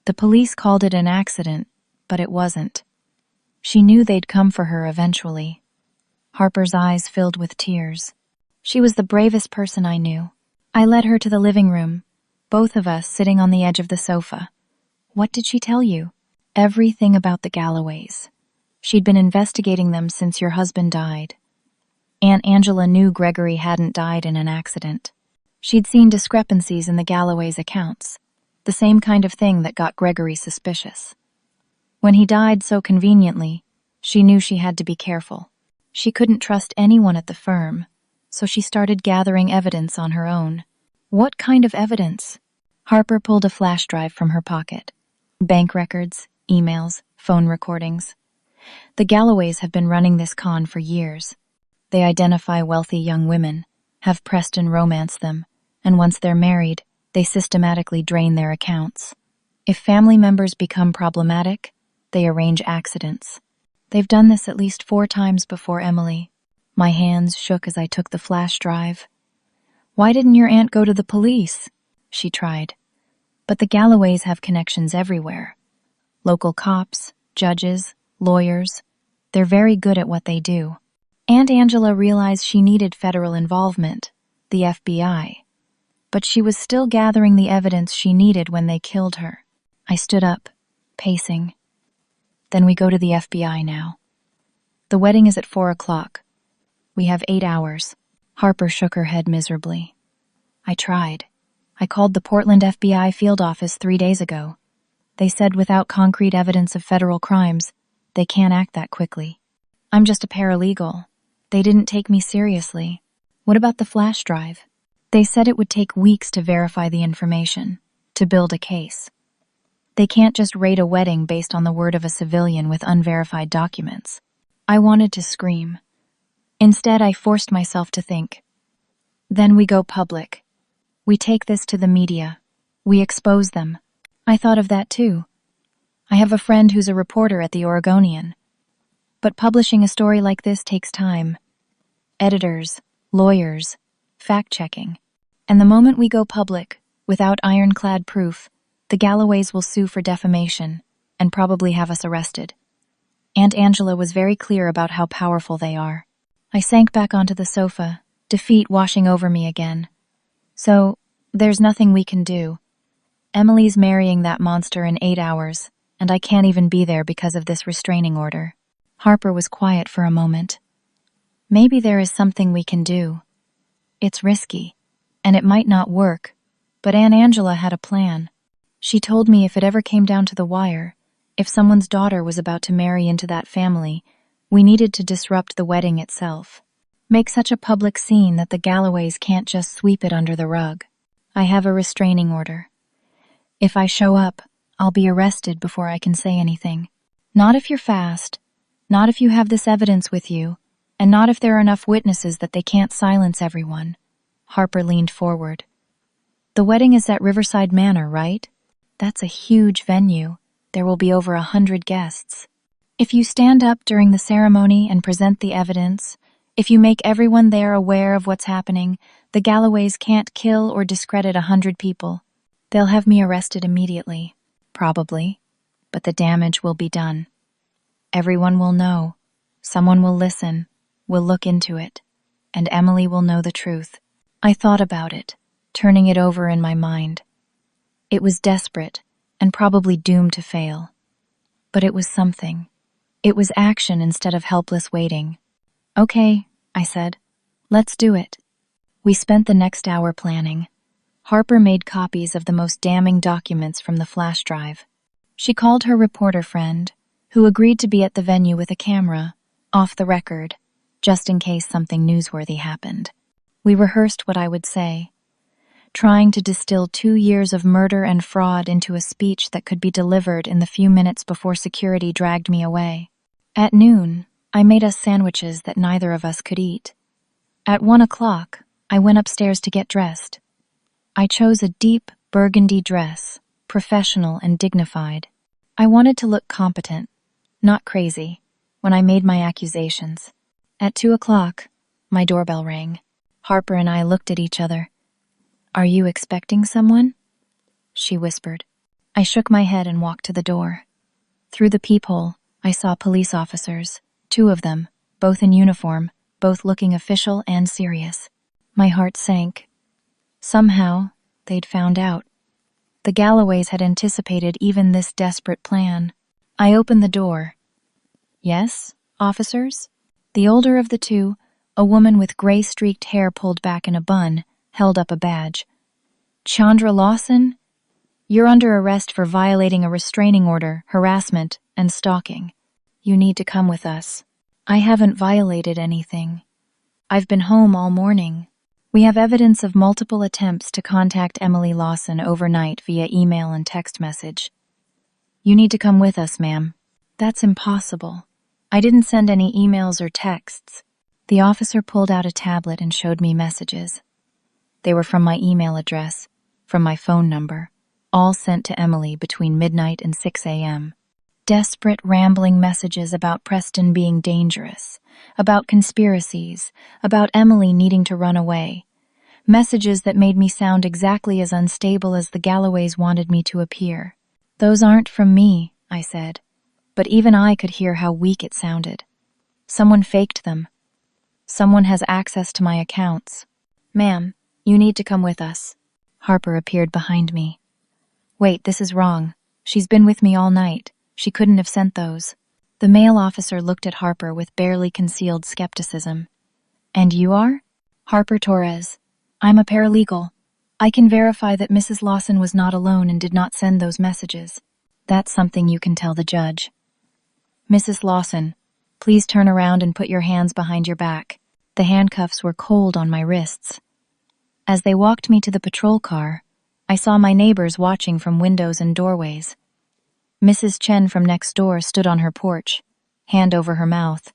The police called it an accident, but it wasn't. She knew they'd come for her eventually. Harper's eyes filled with tears. She was the bravest person I knew. I led her to the living room, both of us sitting on the edge of the sofa. "What did she tell you?" "Everything about the Galloways. She'd been investigating them since your husband died. Aunt Angela knew Gregory hadn't died in an accident. She'd seen discrepancies in the Galloways' accounts, the same kind of thing that got Gregory suspicious. When he died so conveniently, she knew she had to be careful. She couldn't trust anyone at the firm, so she started gathering evidence on her own." "What kind of evidence?" Harper pulled a flash drive from her pocket. "Bank records, emails, phone recordings. The Galloways have been running this con for years. They identify wealthy young women, have Preston romance them, and once they're married, they systematically drain their accounts. If family members become problematic, they arrange accidents. They've done this at least 4 times before Emily." My hands shook as I took the flash drive. "Why didn't your aunt go to the police?" She tried. "But the Galloways have connections everywhere. Local cops, judges, lawyers. They're very good at what they do." Aunt Angela realized she needed federal involvement, the FBI, but she was still gathering the evidence she needed when they killed her. I stood up, pacing. Then we go to the FBI now. The wedding is at 4 o'clock. We have 8 hours. Harper shook her head miserably. I tried. I called the Portland FBI field office 3 days ago. They said without concrete evidence of federal crimes, they can't act that quickly. I'm just a paralegal. They didn't take me seriously. What about the flash drive? They said it would take weeks to verify the information, to build a case. They can't just raid a wedding based on the word of a civilian with unverified documents. I wanted to scream. Instead, I forced myself to think. Then we go public. We take this to the media. We expose them. I thought of that too. I have a friend who's a reporter at the Oregonian. But publishing a story like this takes time. Editors, lawyers, fact-checking. And the moment we go public, without ironclad proof, the Galloways will sue for defamation and probably have us arrested. Aunt Angela was very clear about how powerful they are. I sank back onto the sofa, defeat washing over me again. So, there's nothing we can do. Emily's marrying that monster in 8 hours, and I can't even be there because of this restraining order. Harper was quiet for a moment. Maybe there is something we can do. It's risky, and it might not work, but Aunt Angela had a plan. She told me if it ever came down to the wire, if someone's daughter was about to marry into that family, we needed to disrupt the wedding itself. Make such a public scene that the Galloways can't just sweep it under the rug. I have a restraining order. If I show up, I'll be arrested before I can say anything. Not if you're fast, not if you have this evidence with you, and not if there are enough witnesses that they can't silence everyone. Harper leaned forward. The wedding is at Riverside Manor, right? That's a huge venue. There will be over 100 guests. If you stand up during the ceremony and present the evidence, if you make everyone there aware of what's happening, the Galloways can't kill or discredit 100 people. They'll have me arrested immediately, probably, but the damage will be done. Everyone will know. Someone will listen, will look into it, and Emily will know the truth. I thought about it, turning it over in my mind. It was desperate, and probably doomed to fail. But it was something. It was action instead of helpless waiting. Okay, I said. Let's do it. We spent the next hour planning. Harper made copies of the most damning documents from the flash drive. She called her reporter friend, who agreed to be at the venue with a camera, off the record, just in case something newsworthy happened. We rehearsed what I would say, trying to distill 2 years of murder and fraud into a speech that could be delivered in the few minutes before security dragged me away. At noon, I made us sandwiches that neither of us could eat. At 1 o'clock, I went upstairs to get dressed. I chose a deep burgundy dress, professional and dignified. I wanted to look competent, not crazy, when I made my accusations. At 2 o'clock, my doorbell rang. Harper and I looked at each other. "Are you expecting someone?" she whispered. I shook my head and walked to the door. Through the peephole, I saw police officers, 2 of them, both in uniform, both looking official and serious. My heart sank. Somehow, they'd found out. The Galloways had anticipated even this desperate plan. I opened the door. "Yes, officers?" The older of the 2, a woman with gray-streaked hair pulled back in a bun, held up a badge. "Chandra Lawson? You're under arrest for violating a restraining order, harassment, and stalking. You need to come with us." "I haven't violated anything. I've been home all morning. We have evidence of multiple attempts to contact Emily Lawson overnight via email and text message." "You need to come with us, ma'am." "That's impossible. I didn't send any emails or texts." The officer pulled out a tablet and showed me messages. They were from my email address, from my phone number, all sent to Emily between midnight and 6 a.m. Desperate, rambling messages about Preston being dangerous, about conspiracies, about Emily needing to run away. Messages that made me sound exactly as unstable as the Galloways wanted me to appear. "Those aren't from me," I said, but even I could hear how weak it sounded. Someone faked them. Someone has access to my accounts. Ma'am, you need to come with us. Harper appeared behind me. Wait, this is wrong. She's been with me all night. She couldn't have sent those. The male officer looked at Harper with barely concealed skepticism. And you are? Harper Torres. I'm a paralegal. I can verify that Mrs. Lawson was not alone and did not send those messages. That's something you can tell the judge. Mrs. Lawson, please turn around and put your hands behind your back. The handcuffs were cold on my wrists. As they walked me to the patrol car, I saw my neighbors watching from windows and doorways. Mrs. Chen from next door stood on her porch, hand over her mouth.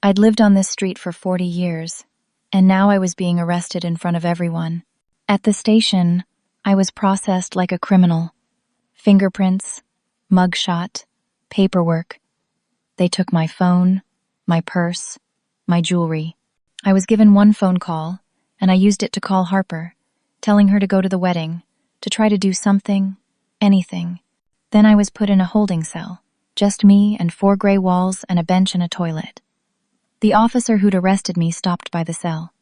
I'd lived on this street for 40 years, and now I was being arrested in front of everyone. At the station, I was processed like a criminal. Fingerprints, mugshot, paperwork. They took my phone, my purse, my jewelry. I was given one phone call, and I used it to call Harper, telling her to go to the wedding, to try to do something, anything. Then I was put in a holding cell, just me and 4 gray walls and a bench and a toilet. The officer who'd arrested me stopped by the cell.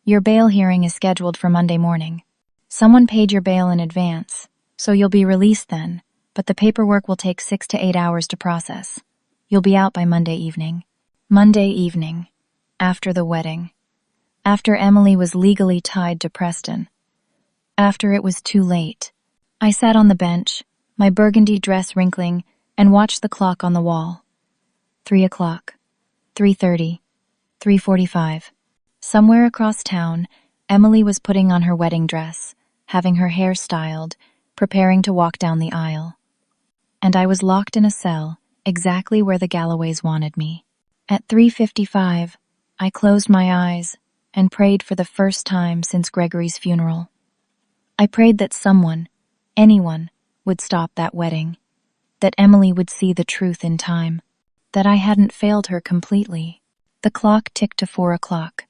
Your bail hearing is scheduled for Monday morning. Someone paid your bail in advance, so you'll be released then, but the paperwork will take 6 to 8 hours to process. You'll be out by Monday evening. Monday evening, after the wedding. After Emily was legally tied to Preston. After it was too late. I sat on the bench, my burgundy dress wrinkling, and watched the clock on the wall. 3 o'clock, 3:30, 3:45. Somewhere across town, Emily was putting on her wedding dress, having her hair styled, preparing to walk down the aisle. And I was locked in a cell, exactly where the Galloways wanted me. At 3:55, I closed my eyes and prayed for the first time since Gregory's funeral. I prayed that someone, anyone, would stop that wedding, that Emily would see the truth in time, that I hadn't failed her completely. The clock ticked to 4 o'clock.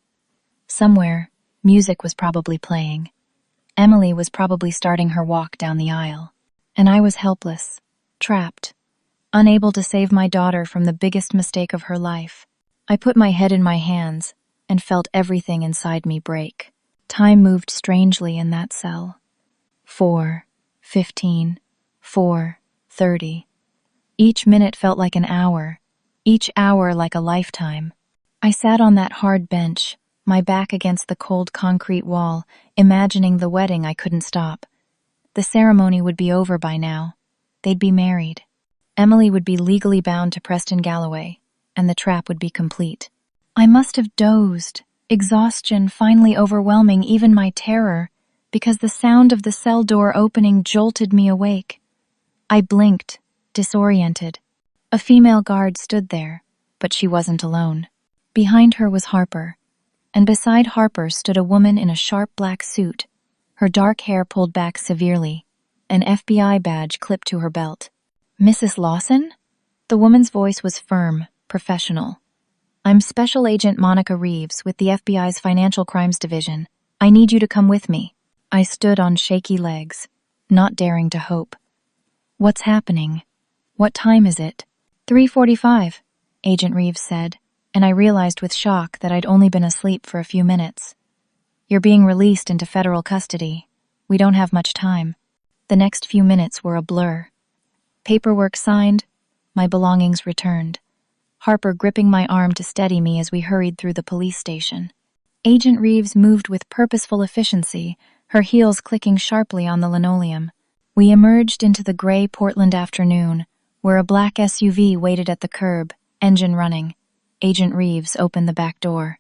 Somewhere, music was probably playing. Emily was probably starting her walk down the aisle, and I was helpless, trapped, unable to save my daughter from the biggest mistake of her life. I put my head in my hands and felt everything inside me break. Time moved strangely in that cell. 4:15, 4:30. Each minute felt like an hour, each hour like a lifetime. I sat on that hard bench, my back against the cold concrete wall, imagining the wedding I couldn't stop. The ceremony would be over by now. They'd be married. Emily would be legally bound to Preston Galloway, and the trap would be complete. I must have dozed, exhaustion finally overwhelming even my terror, because the sound of the cell door opening jolted me awake. I blinked, disoriented. A female guard stood there, but she wasn't alone. Behind her was Harper, and beside Harper stood a woman in a sharp black suit, her dark hair pulled back severely, an FBI badge clipped to her belt. Mrs. Lawson? The woman's voice was firm, professional. I'm Special Agent Monica Reeves with the FBI's Financial Crimes Division. I need you to come with me. I stood on shaky legs, not daring to hope. What's happening? What time is it? 3:45, Agent Reeves said, and I realized with shock that I'd only been asleep for a few minutes. You're being released into federal custody. We don't have much time. The next few minutes were a blur. Paperwork signed, my belongings returned. Harper gripping my arm to steady me as we hurried through the police station. Agent Reeves moved with purposeful efficiency, her heels clicking sharply on the linoleum. We emerged into the gray Portland afternoon, where a black SUV waited at the curb, engine running. Agent Reeves opened the back door.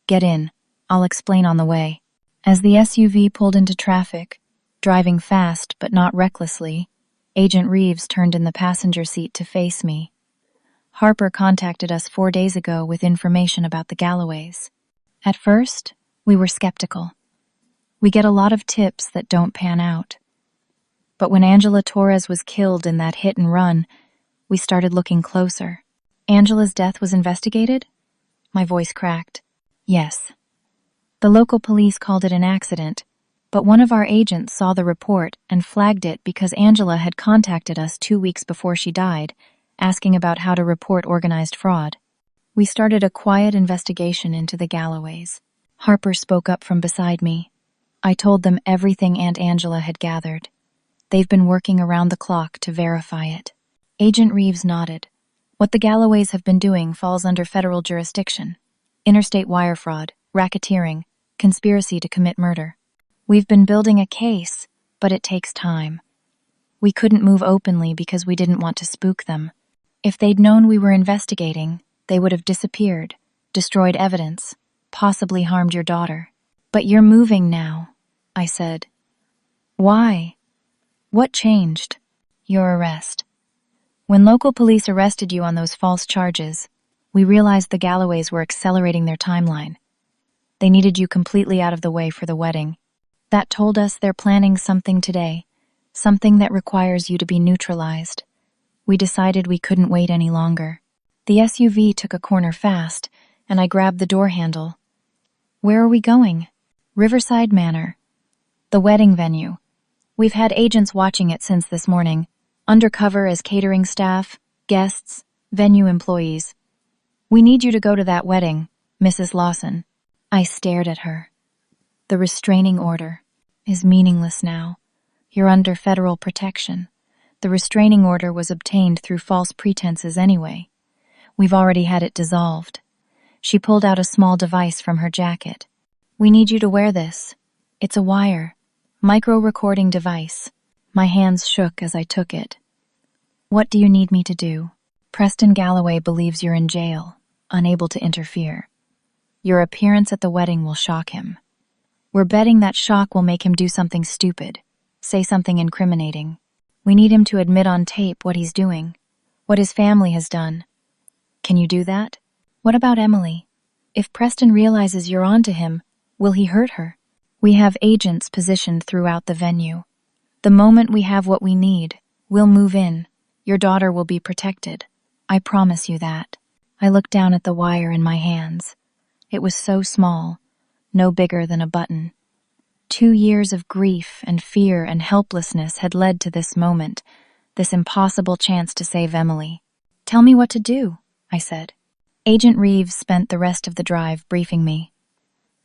Get in. I'll explain on the way. As the SUV pulled into traffic, driving fast but not recklessly, Agent Reeves turned in the passenger seat to face me. Harper contacted us 4 days ago with information about the Galloways. At first, we were skeptical. We get a lot of tips that don't pan out. But when Angela Torres was killed in that hit and run, we started looking closer. Angela's death was investigated? My voice cracked. Yes. The local police called it an accident, but one of our agents saw the report and flagged it because Angela had contacted us 2 weeks before she died, asking about how to report organized fraud. We started a quiet investigation into the Galloways. Harper spoke up from beside me. I told them everything Aunt Angela had gathered. They've been working around the clock to verify it. Agent Reeves nodded. What the Galloways have been doing falls under federal jurisdiction. Interstate wire fraud, racketeering, conspiracy to commit murder. We've been building a case, but it takes time. We couldn't move openly because we didn't want to spook them. If they'd known we were investigating, they would have disappeared, destroyed evidence, possibly harmed your daughter. But you're moving now, I said. Why? What changed? Your arrest. When local police arrested you on those false charges, we realized the Galloways were accelerating their timeline. They needed you completely out of the way for the wedding. That told us they're planning something today, something that requires you to be neutralized. We decided we couldn't wait any longer. The SUV took a corner fast, and I grabbed the door handle. Where are we going? Riverside Manor. The wedding venue. We've had agents watching it since this morning, undercover as catering staff, guests, venue employees. We need you to go to that wedding, Mrs. Lawson. I stared at her. The restraining order is meaningless now. You're under federal protection. The restraining order was obtained through false pretenses anyway. We've already had it dissolved. She pulled out a small device from her jacket. We need you to wear this. It's a wire, micro-recording device. My hands shook as I took it. What do you need me to do? Preston Galloway believes you're in jail, unable to interfere. Your appearance at the wedding will shock him. We're betting that shock will make him do something stupid, say something incriminating. We need him to admit on tape what he's doing, what his family has done. Can you do that? What about Emily? If Preston realizes you're on to him, will he hurt her? We have agents positioned throughout the venue. The moment we have what we need, we'll move in. Your daughter will be protected. I promise you that. I looked down at the wire in my hands. It was so small, no bigger than a button. 2 years of grief and fear and helplessness had led to this moment, this impossible chance to save Emily. Tell me what to do, I said. Agent Reeves spent the rest of the drive briefing me.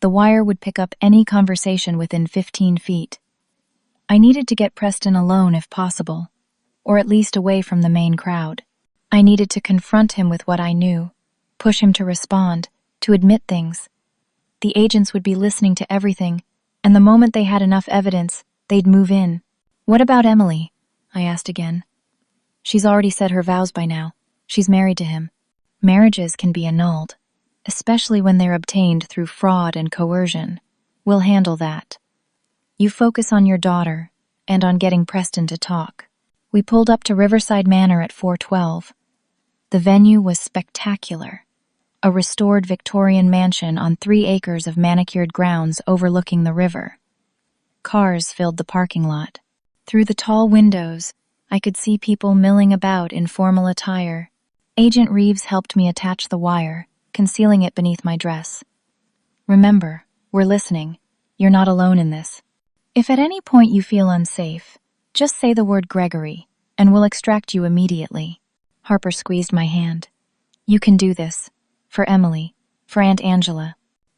The wire would pick up any conversation within 15 feet. I needed to get Preston alone if possible, or at least away from the main crowd. I needed to confront him with what I knew, push him to respond, to admit things. The agents would be listening to everything, and the moment they had enough evidence, they'd move in. What about Emily? I asked again. She's already said her vows by now. She's married to him. Marriages can be annulled, especially when they're obtained through fraud and coercion. We'll handle that. You focus on your daughter and on getting Preston to talk. We pulled up to Riverside Manor at 4:12. The venue was spectacular. A restored Victorian mansion on 3 acres of manicured grounds overlooking the river. Cars filled the parking lot. Through the tall windows, I could see people milling about in formal attire. Agent Reeves helped me attach the wire, concealing it beneath my dress. Remember, we're listening. You're not alone in this. If at any point you feel unsafe, just say the word Gregory, and we'll extract you immediately. Harper squeezed my hand. You can do this. For Emily. For Aunt Angela.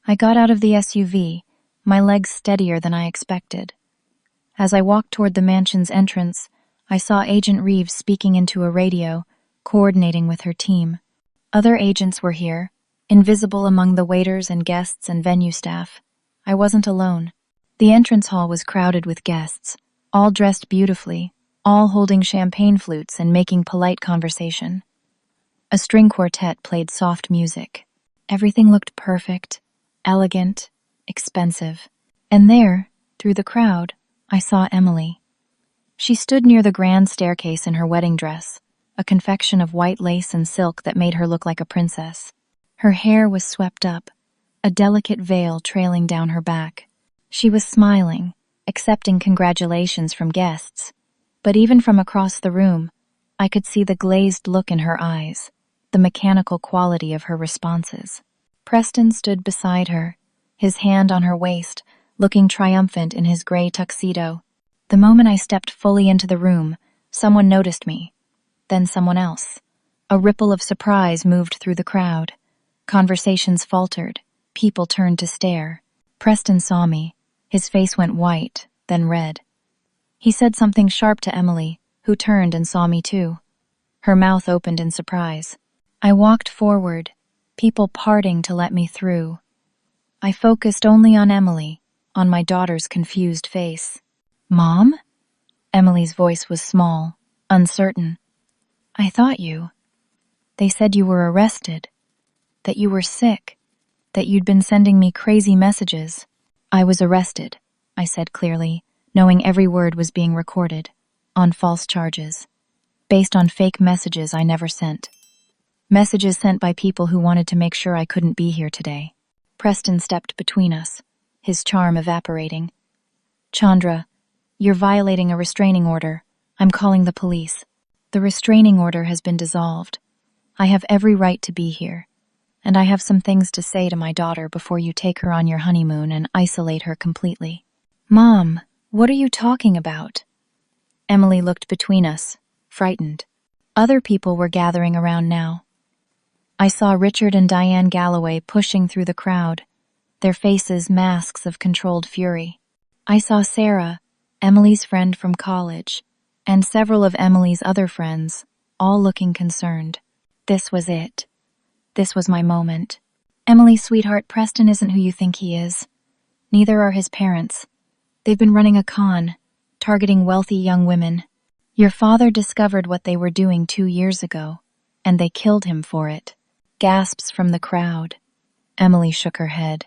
I got out of the SUV, my legs steadier than I expected. As I walked toward the mansion's entrance, I saw Agent Reeves speaking into a radio, coordinating with her team. Other agents were here, invisible among the waiters and guests and venue staff. I wasn't alone. The entrance hall was crowded with guests, all dressed beautifully, all holding champagne flutes and making polite conversation. A string quartet played soft music. Everything looked perfect, elegant, expensive. And there, through the crowd, I saw Emily. She stood near the grand staircase in her wedding dress, a confection of white lace and silk that made her look like a princess. Her hair was swept up, a delicate veil trailing down her back. She was smiling, accepting congratulations from guests. But even from across the room, I could see the glazed look in her eyes, the mechanical quality of her responses. Preston stood beside her, his hand on her waist, looking triumphant in his gray tuxedo. The moment I stepped fully into the room, someone noticed me. Then someone else. A ripple of surprise moved through the crowd. Conversations faltered. People turned to stare. Preston saw me. His face went white, then red. He said something sharp to Emily, who turned and saw me too. Her mouth opened in surprise. I walked forward, people parting to let me through. I focused only on Emily, on my daughter's confused face. "Mom?" Emily's voice was small, uncertain. "I thought you. They said you were arrested, that you were sick, that you'd been sending me crazy messages." "I was arrested," I said clearly, knowing every word was being recorded, on false charges, based on fake messages I never sent. Messages sent by people who wanted to make sure I couldn't be here today. Preston stepped between us, his charm evaporating. "Chandra, you're violating a restraining order. I'm calling the police." "The restraining order has been dissolved. I have every right to be here. And I have some things to say to my daughter before you take her on your honeymoon and isolate her completely." "Mom, what are you talking about?" Emily looked between us, frightened. Other people were gathering around now. I saw Richard and Diane Galloway pushing through the crowd, their faces masks of controlled fury. I saw Sarah, Emily's friend from college, and several of Emily's other friends, all looking concerned. This was it. This was my moment. "Emily, sweetheart, Preston isn't who you think he is. Neither are his parents. They've been running a con, targeting wealthy young women. Your father discovered what they were doing 2 years ago, and they killed him for it." Gasps from the crowd. Emily shook her head.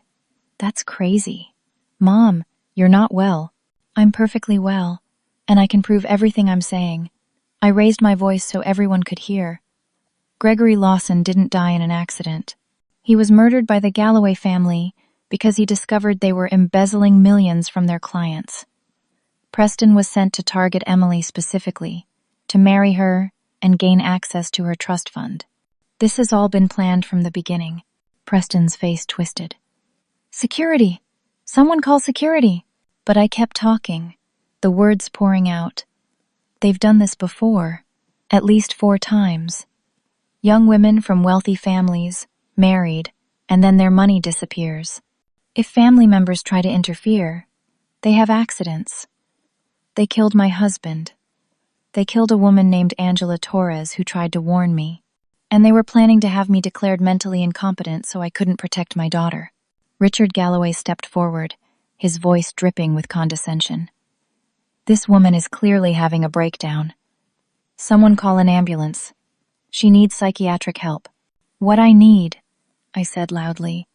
"That's crazy. Mom, you're not well." "I'm perfectly well, and I can prove everything I'm saying." I raised my voice so everyone could hear. Gregory Lawson didn't die in an accident. He was murdered by the Galloway family because he discovered they were embezzling millions from their clients. Preston was sent to target Emily specifically, to marry her and gain access to her trust fund. This has all been planned from the beginning. Preston's face twisted. "Security! Someone call security!" But I kept talking, the words pouring out. "They've done this before, at least 4 times. Young women from wealthy families, married, and then their money disappears. If family members try to interfere, they have accidents. They killed my husband. They killed a woman named Angela Torres who tried to warn me. And they were planning to have me declared mentally incompetent so I couldn't protect my daughter." Richard Galloway stepped forward, his voice dripping with condescension. "This woman is clearly having a breakdown. Someone call an ambulance. She needs psychiatric help." "What I need," I said loudly,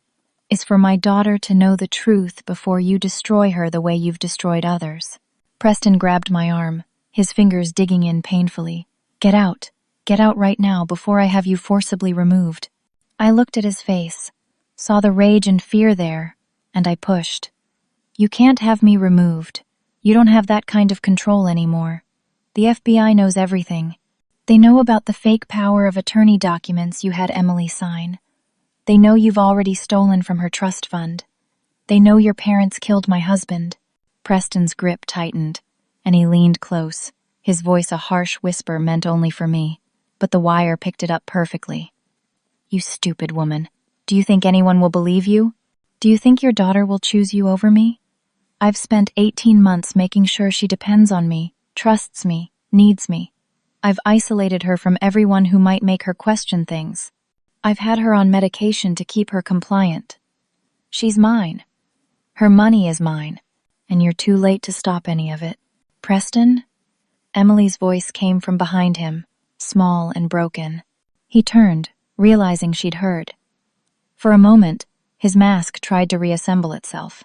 "is for my daughter to know the truth before you destroy her the way you've destroyed others." Preston grabbed my arm, his fingers digging in painfully. "Get out. Get out right now before I have you forcibly removed." I looked at his face, saw the rage and fear there, and I pushed. "You can't have me removed. You don't have that kind of control anymore. The FBI knows everything. They know about the fake power of attorney documents you had Emily sign. They know you've already stolen from her trust fund. They know your parents killed my husband." Preston's grip tightened, and he leaned close, his voice a harsh whisper meant only for me, but the wire picked it up perfectly. "You stupid woman. Do you think anyone will believe you? Do you think your daughter will choose you over me? I've spent 18 months making sure she depends on me, trusts me, needs me. I've isolated her from everyone who might make her question things. I've had her on medication to keep her compliant. She's mine. Her money is mine, and you're too late to stop any of it." "Preston?" Emily's voice came from behind him, small and broken. He turned, realizing she'd heard. For a moment, his mask tried to reassemble itself.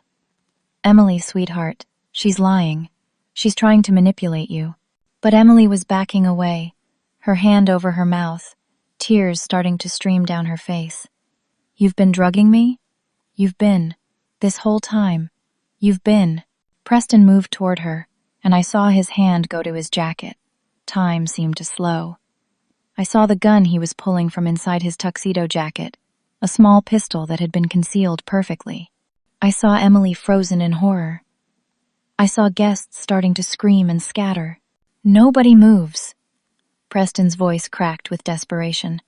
"Emily, sweetheart, she's lying. She's trying to manipulate you." But Emily was backing away, her hand over her mouth, tears starting to stream down her face. "You've been drugging me? You've been. This whole time. You've been." Preston moved toward her, and I saw his hand go to his jacket. Time seemed to slow. I saw the gun he was pulling from inside his tuxedo jacket, a small pistol that had been concealed perfectly. I saw Emily frozen in horror. I saw guests starting to scream and scatter. "Nobody moves." Preston's voice cracked with desperation.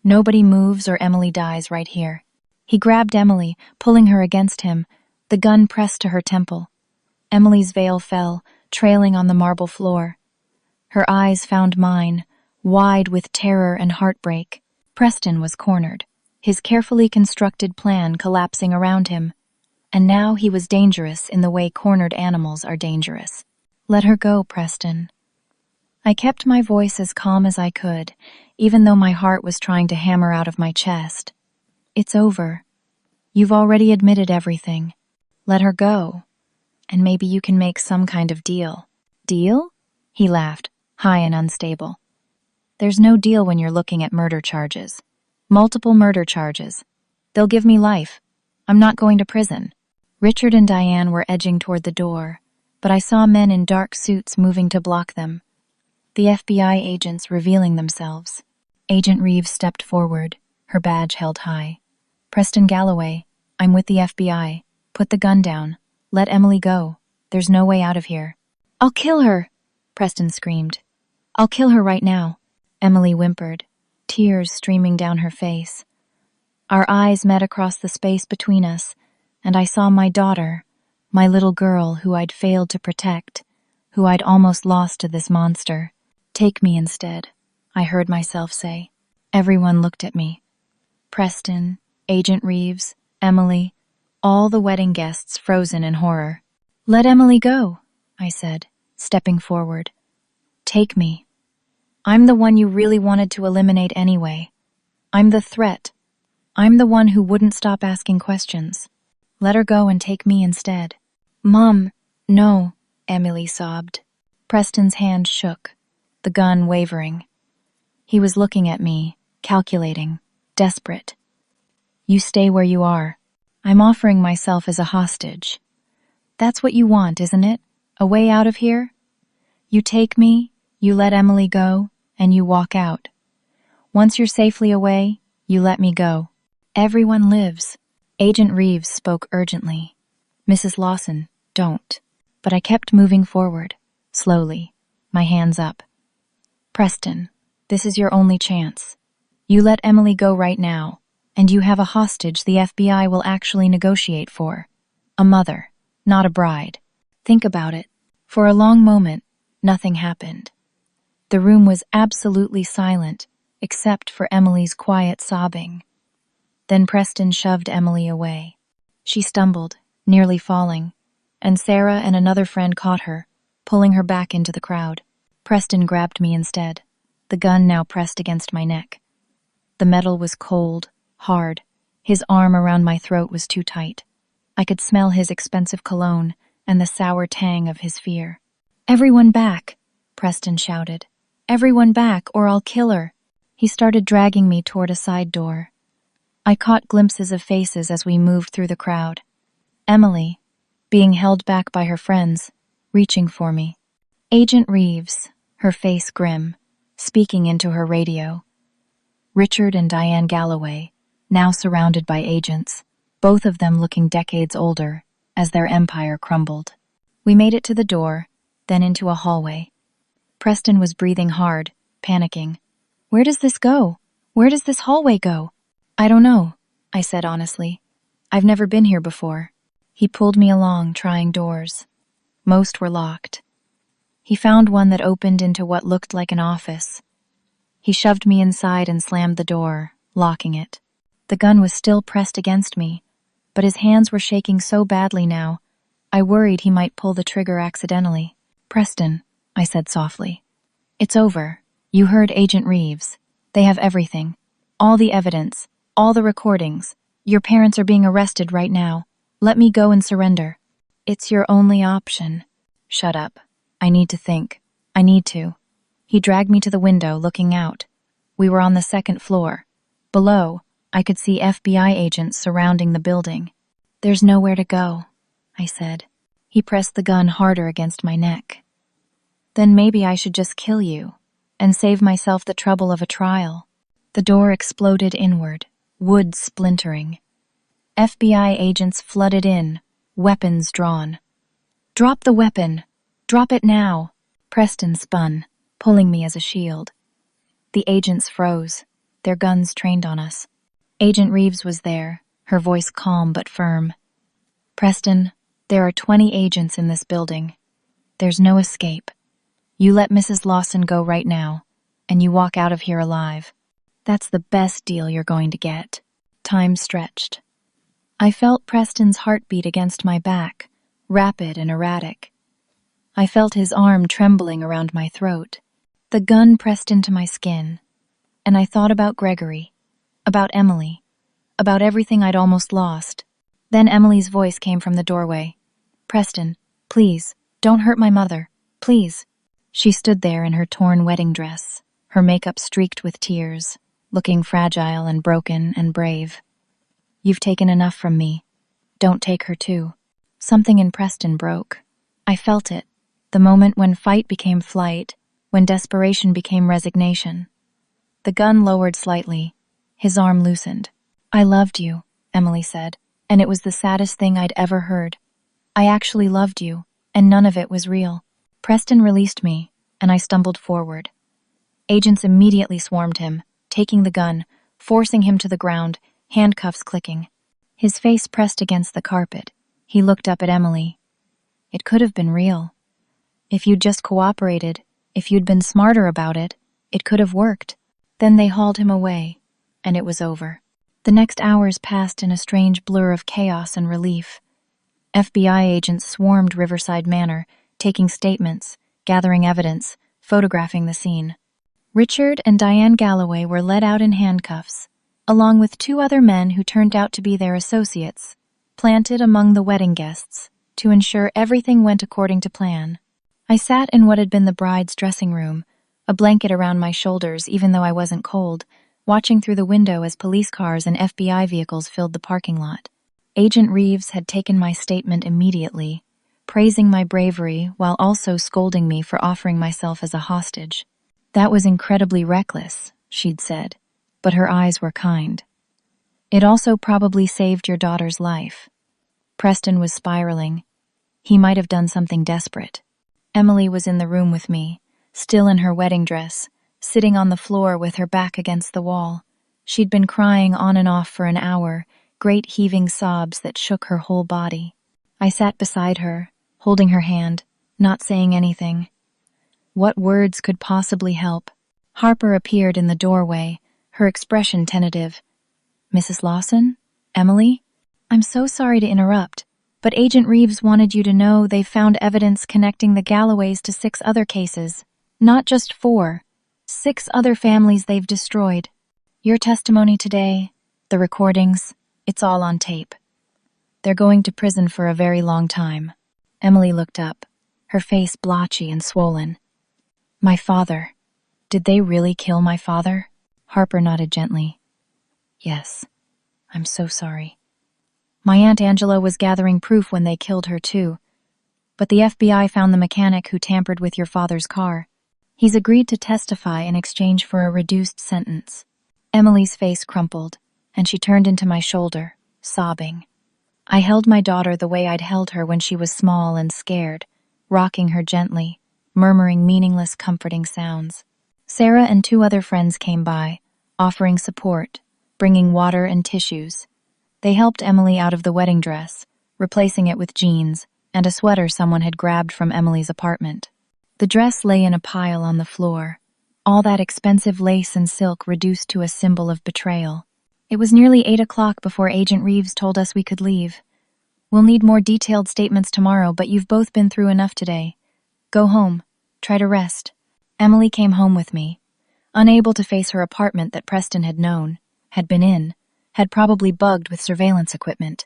Nobody moves or Emily dies right here. He grabbed Emily, pulling her against him, the gun pressed to her temple. Emily's veil fell, trailing on the marble floor. Her eyes found mine, wide with terror and heartbreak. Preston was cornered, his carefully constructed plan collapsing around him. And now he was dangerous in the way cornered animals are dangerous. Let her go, Preston. I kept my voice as calm as I could, even though my heart was trying to hammer out of my chest. It's over. You've already admitted everything. Let her go, and maybe you can make some kind of deal. Deal? He laughed, high and unstable. There's no deal when you're looking at murder charges. Multiple murder charges. They'll give me life. I'm not going to prison. Richard and Diane were edging toward the door, but I saw men in dark suits moving to block them. The FBI agents revealing themselves. Agent Reeves stepped forward, her badge held high. Preston Galloway, I'm with the FBI. Put the gun down. Let Emily go. There's no way out of here. I'll kill her, Preston screamed. I'll kill her right now. Emily whimpered, tears streaming down her face. Our eyes met across the space between us, and I saw my daughter, my little girl who I'd failed to protect, who I'd almost lost to this monster. Take me instead, I heard myself say. Everyone looked at me. Preston, Agent Reeves, Emily, all the wedding guests frozen in horror. Let Emily go, I said, stepping forward. Take me. I'm the one you really wanted to eliminate anyway. I'm the threat. I'm the one who wouldn't stop asking questions. Let her go and take me instead. Mom, no, Emily sobbed. Preston's hand shook, the gun wavering. He was looking at me, calculating, desperate. You stay where you are. I'm offering myself as a hostage. That's what you want, isn't it? A way out of here? You take me, you let Emily go, and you walk out. Once you're safely away, you let me go. Everyone lives. Agent Reeves spoke urgently. Mrs. Lawson, don't. But I kept moving forward, slowly, my hands up. Preston, this is your only chance. You let Emily go right now, and you have a hostage the FBI will actually negotiate for. A mother, not a bride. Think about it. For a long moment, nothing happened. The room was absolutely silent, except for Emily's quiet sobbing. Then Preston shoved Emily away. She stumbled, nearly falling, and Sarah and another friend caught her, pulling her back into the crowd. Preston grabbed me instead, the gun now pressed against my neck. The metal was cold, hard. His arm around my throat was too tight. I could smell his expensive cologne and the sour tang of his fear. Everyone back, Preston shouted. Everyone back, or I'll kill her. He started dragging me toward a side door. I caught glimpses of faces as we moved through the crowd. Emily, being held back by her friends, reaching for me. Agent Reeves, her face grim, speaking into her radio. Richard and Diane Galloway, now surrounded by agents, both of them looking decades older, as their empire crumbled. We made it to the door, then into a hallway. Preston was breathing hard, panicking. Where does this go? Where does this hallway go? I don't know, I said honestly. I've never been here before. He pulled me along, trying doors. Most were locked. He found one that opened into what looked like an office. He shoved me inside and slammed the door, locking it. The gun was still pressed against me, but his hands were shaking so badly now, I worried he might pull the trigger accidentally. Preston, I said softly. It's over. You heard Agent Reeves. They have everything. All the evidence. All the recordings. Your parents are being arrested right now. Let me go and surrender. It's your only option. Shut up. I need to think. I need to. He dragged me to the window, looking out. We were on the second floor. Below, I could see FBI agents surrounding the building. There's nowhere to go, I said. He pressed the gun harder against my neck. Then maybe I should just kill you and save myself the trouble of a trial. The door exploded inward, wood splintering. FBI agents flooded in, weapons drawn. Drop the weapon! Drop it now! Preston spun, pulling me as a shield. The agents froze, their guns trained on us. Agent Reeves was there, her voice calm but firm. "Preston, there are 20 agents in this building. There's no escape. You let Mrs. Lawson go right now, and you walk out of here alive. That's the best deal you're going to get." Time stretched. I felt Preston's heartbeat against my back, rapid and erratic. I felt his arm trembling around my throat. The gun pressed into my skin, and I thought about Gregory, about Emily, about everything I'd almost lost. Then Emily's voice came from the doorway. "Preston, please, don't hurt my mother, please." She stood there in her torn wedding dress, her makeup streaked with tears, looking fragile and broken and brave. "You've taken enough from me. Don't take her too." Something in Preston broke. I felt it, the moment when fight became flight, when desperation became resignation. The gun lowered slightly. His arm loosened. "I loved you," Emily said, and it was the saddest thing I'd ever heard. "I actually loved you, and none of it was real." Preston released me, and I stumbled forward. Agents immediately swarmed him, taking the gun, forcing him to the ground, handcuffs clicking. His face pressed against the carpet. He looked up at Emily. "It could have been real. If you'd just cooperated, if you'd been smarter about it, it could have worked." Then they hauled him away, and it was over. The next hours passed in a strange blur of chaos and relief. FBI agents swarmed Riverside Manor, taking statements, gathering evidence, photographing the scene. Richard and Diane Galloway were led out in handcuffs, along with 2 other men who turned out to be their associates, planted among the wedding guests, to ensure everything went according to plan. I sat in what had been the bride's dressing room, a blanket around my shoulders even though I wasn't cold, watching through the window as police cars and FBI vehicles filled the parking lot. Agent Reeves had taken my statement immediately, praising my bravery while also scolding me for offering myself as a hostage. "That was incredibly reckless," she'd said, but her eyes were kind. "It also probably saved your daughter's life." Preston was spiraling. He might have done something desperate. Emily was in the room with me, still in her wedding dress, sitting on the floor with her back against the wall. She'd been crying on and off for an hour, great heaving sobs that shook her whole body. I sat beside her, holding her hand, not saying anything. What words could possibly help? Harper appeared in the doorway, her expression tentative. "Mrs. Lawson? Emily? I'm so sorry to interrupt, but Agent Reeves wanted you to know they've found evidence connecting the Galloways to 6 other cases. Not just 4. 6 other families they've destroyed. Your testimony today, the recordings, it's all on tape. They're going to prison for a very long time." Emily looked up, her face blotchy and swollen. "My father. Did they really kill my father?" Harper nodded gently. "Yes. I'm so sorry. My Aunt Angela was gathering proof when they killed her too. But the FBI found the mechanic who tampered with your father's car. He's agreed to testify in exchange for a reduced sentence." Emily's face crumpled, and she turned into my shoulder, sobbing. I held my daughter the way I'd held her when she was small and scared, rocking her gently, murmuring meaningless, comforting sounds. Sarah and 2 other friends came by, offering support, bringing water and tissues. They helped Emily out of the wedding dress, replacing it with jeans and a sweater someone had grabbed from Emily's apartment. The dress lay in a pile on the floor, all that expensive lace and silk reduced to a symbol of betrayal. It was nearly 8 o'clock before Agent Reeves told us we could leave. "We'll need more detailed statements tomorrow, but you've both been through enough today. Go home. Try to rest." Emily came home with me, unable to face her apartment that Preston had known, had been in, had probably bugged with surveillance equipment.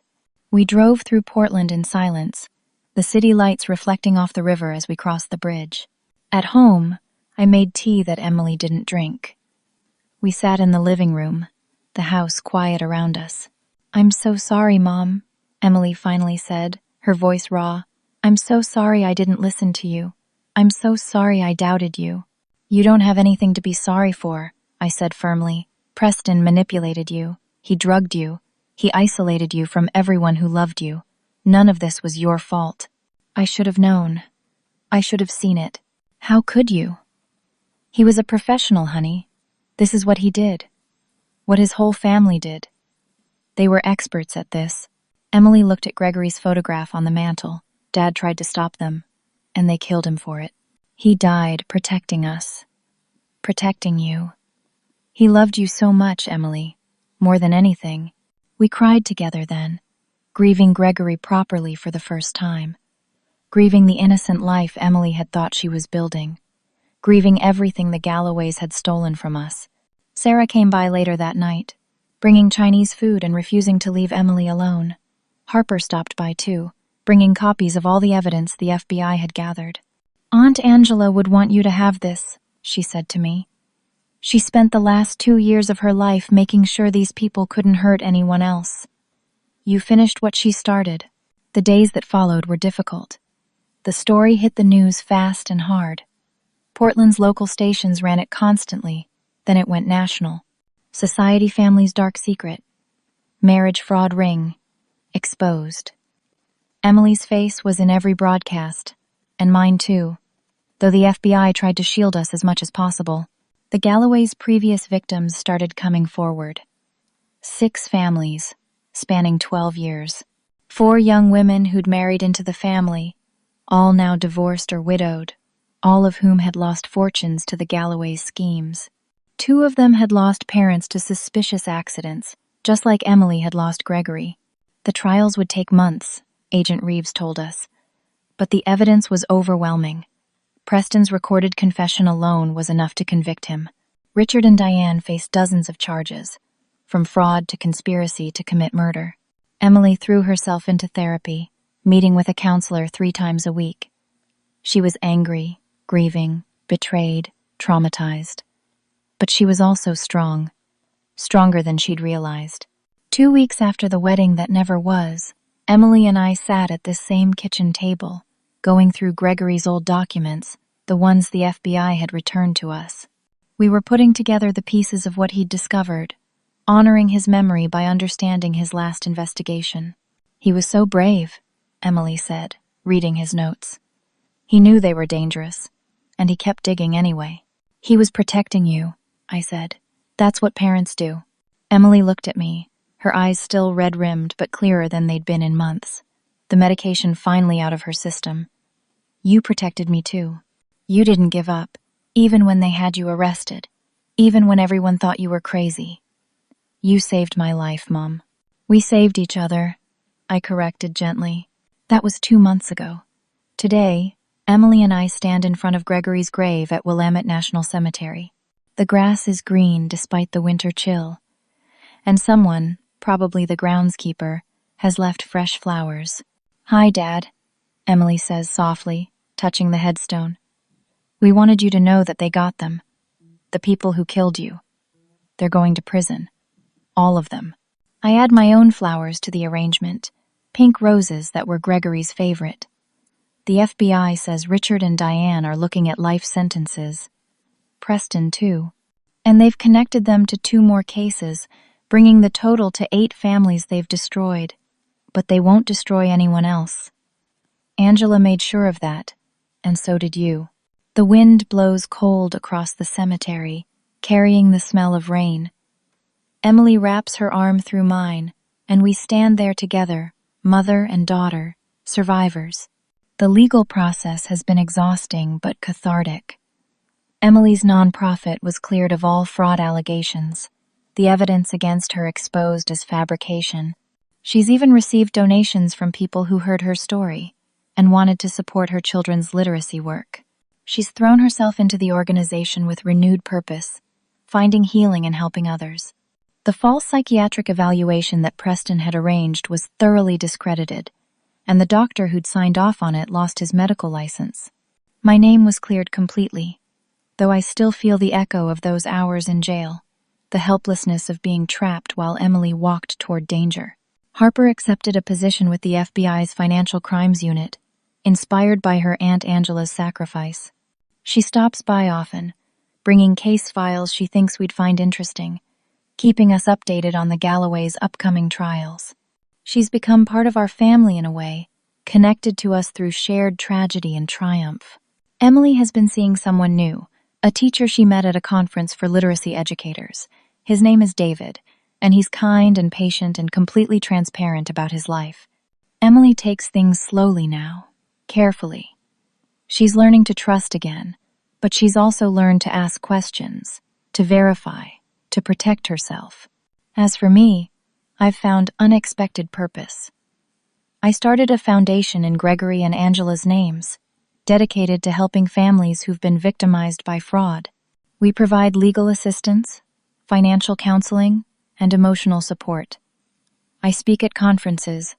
We drove through Portland in silence, the city lights reflecting off the river as we crossed the bridge. At home, I made tea that Emily didn't drink. We sat in the living room, the house quiet around us. "I'm so sorry, Mom," Emily finally said, her voice raw. "I'm so sorry I didn't listen to you. I'm so sorry I doubted you." "You don't have anything to be sorry for," I said firmly. "Preston manipulated you. He drugged you. He isolated you from everyone who loved you. None of this was your fault." "I should have known. I should have seen it." "How could you?" "He was a professional, honey. This is what he did." What his whole family did. They were experts at this. Emily looked at Gregory's photograph on the mantel. Dad tried to stop them, and they killed him for it. He died protecting us. Protecting you. He loved you so much, Emily. More than anything. We cried together then, grieving Gregory properly for the first time. Grieving the innocent life Emily had thought she was building. Grieving everything the Galloways had stolen from us. Sarah came by later that night, bringing Chinese food and refusing to leave Emily alone. Harper stopped by too, bringing copies of all the evidence the FBI had gathered. "Aunt Angela would want you to have this," she said to me. "She spent the last 2 years of her life making sure these people couldn't hurt anyone else. You finished what she started." The days that followed were difficult. The story hit the news fast and hard. Portland's local stations ran it constantly, then it went national. Society Family's dark secret. Marriage fraud ring. Exposed. Emily's face was in every broadcast, and mine too, though the FBI tried to shield us as much as possible. The Galloways' previous victims started coming forward. 6 families, spanning 12 years. 4 young women who'd married into the family, all now divorced or widowed, all of whom had lost fortunes to the Galloways' schemes. 2 of them had lost parents to suspicious accidents, just like Emily had lost Gregory. The trials would take months, Agent Reeves told us, but the evidence was overwhelming. Preston's recorded confession alone was enough to convict him. Richard and Diane faced dozens of charges, from fraud to conspiracy to commit murder. Emily threw herself into therapy, meeting with a counselor 3 times a week. She was angry, grieving, betrayed, traumatized. But she was also strong, stronger than she'd realized. 2 weeks after the wedding that never was, Emily and I sat at this same kitchen table, going through Gregory's old documents, the ones the FBI had returned to us. We were putting together the pieces of what he'd discovered, honoring his memory by understanding his last investigation. "He was so brave," Emily said, reading his notes. "He knew they were dangerous, and he kept digging anyway." "He was protecting you," I said. "That's what parents do." Emily looked at me, her eyes still red-rimmed but clearer than they'd been in months, the medication finally out of her system. "You protected me too. You didn't give up, even when they had you arrested, even when everyone thought you were crazy. You saved my life, Mom." "We saved each other," I corrected gently. "That was 2 months ago. Today, Emily and I stand in front of Gregory's grave at Willamette National Cemetery. The grass is green despite the winter chill, and someone, probably the groundskeeper, has left fresh flowers. "Hi, Dad," Emily says softly, touching the headstone. "We wanted you to know that they got them. The people who killed you. They're going to prison. All of them." I add my own flowers to the arrangement, pink roses that were Gregory's favorite. The FBI says Richard and Diane are looking at life sentences. Preston, too. And they've connected them to 2 more cases, bringing the total to 8 families they've destroyed. But they won't destroy anyone else. Angela made sure of that, and so did you. The wind blows cold across the cemetery, carrying the smell of rain. Emily wraps her arm through mine, and we stand there together, mother and daughter, survivors. The legal process has been exhausting but cathartic. Emily's nonprofit was cleared of all fraud allegations, the evidence against her exposed as fabrication. She's even received donations from people who heard her story and wanted to support her children's literacy work. She's thrown herself into the organization with renewed purpose, finding healing and helping others. The false psychiatric evaluation that Preston had arranged was thoroughly discredited, and the doctor who'd signed off on it lost his medical license. My name was cleared completely, though I still feel the echo of those hours in jail, the helplessness of being trapped while Emily walked toward danger. Harper accepted a position with the FBI's Financial Crimes Unit, inspired by her Aunt Angela's sacrifice. She stops by often, bringing case files she thinks we'd find interesting, keeping us updated on the Galloways' upcoming trials. She's become part of our family in a way, connected to us through shared tragedy and triumph. Emily has been seeing someone new, a teacher she met at a conference for literacy educators, His name is David, and he's kind and patient and completely transparent about his life. Emily takes things slowly now, carefully. She's learning to trust again, but she's also learned to ask questions, to verify, to protect herself. As for me, I've found unexpected purpose. I started a foundation in Gregory and Angela's names, dedicated to helping families who've been victimized by fraud. We provide legal assistance, financial counseling, and emotional support. I speak at conferences,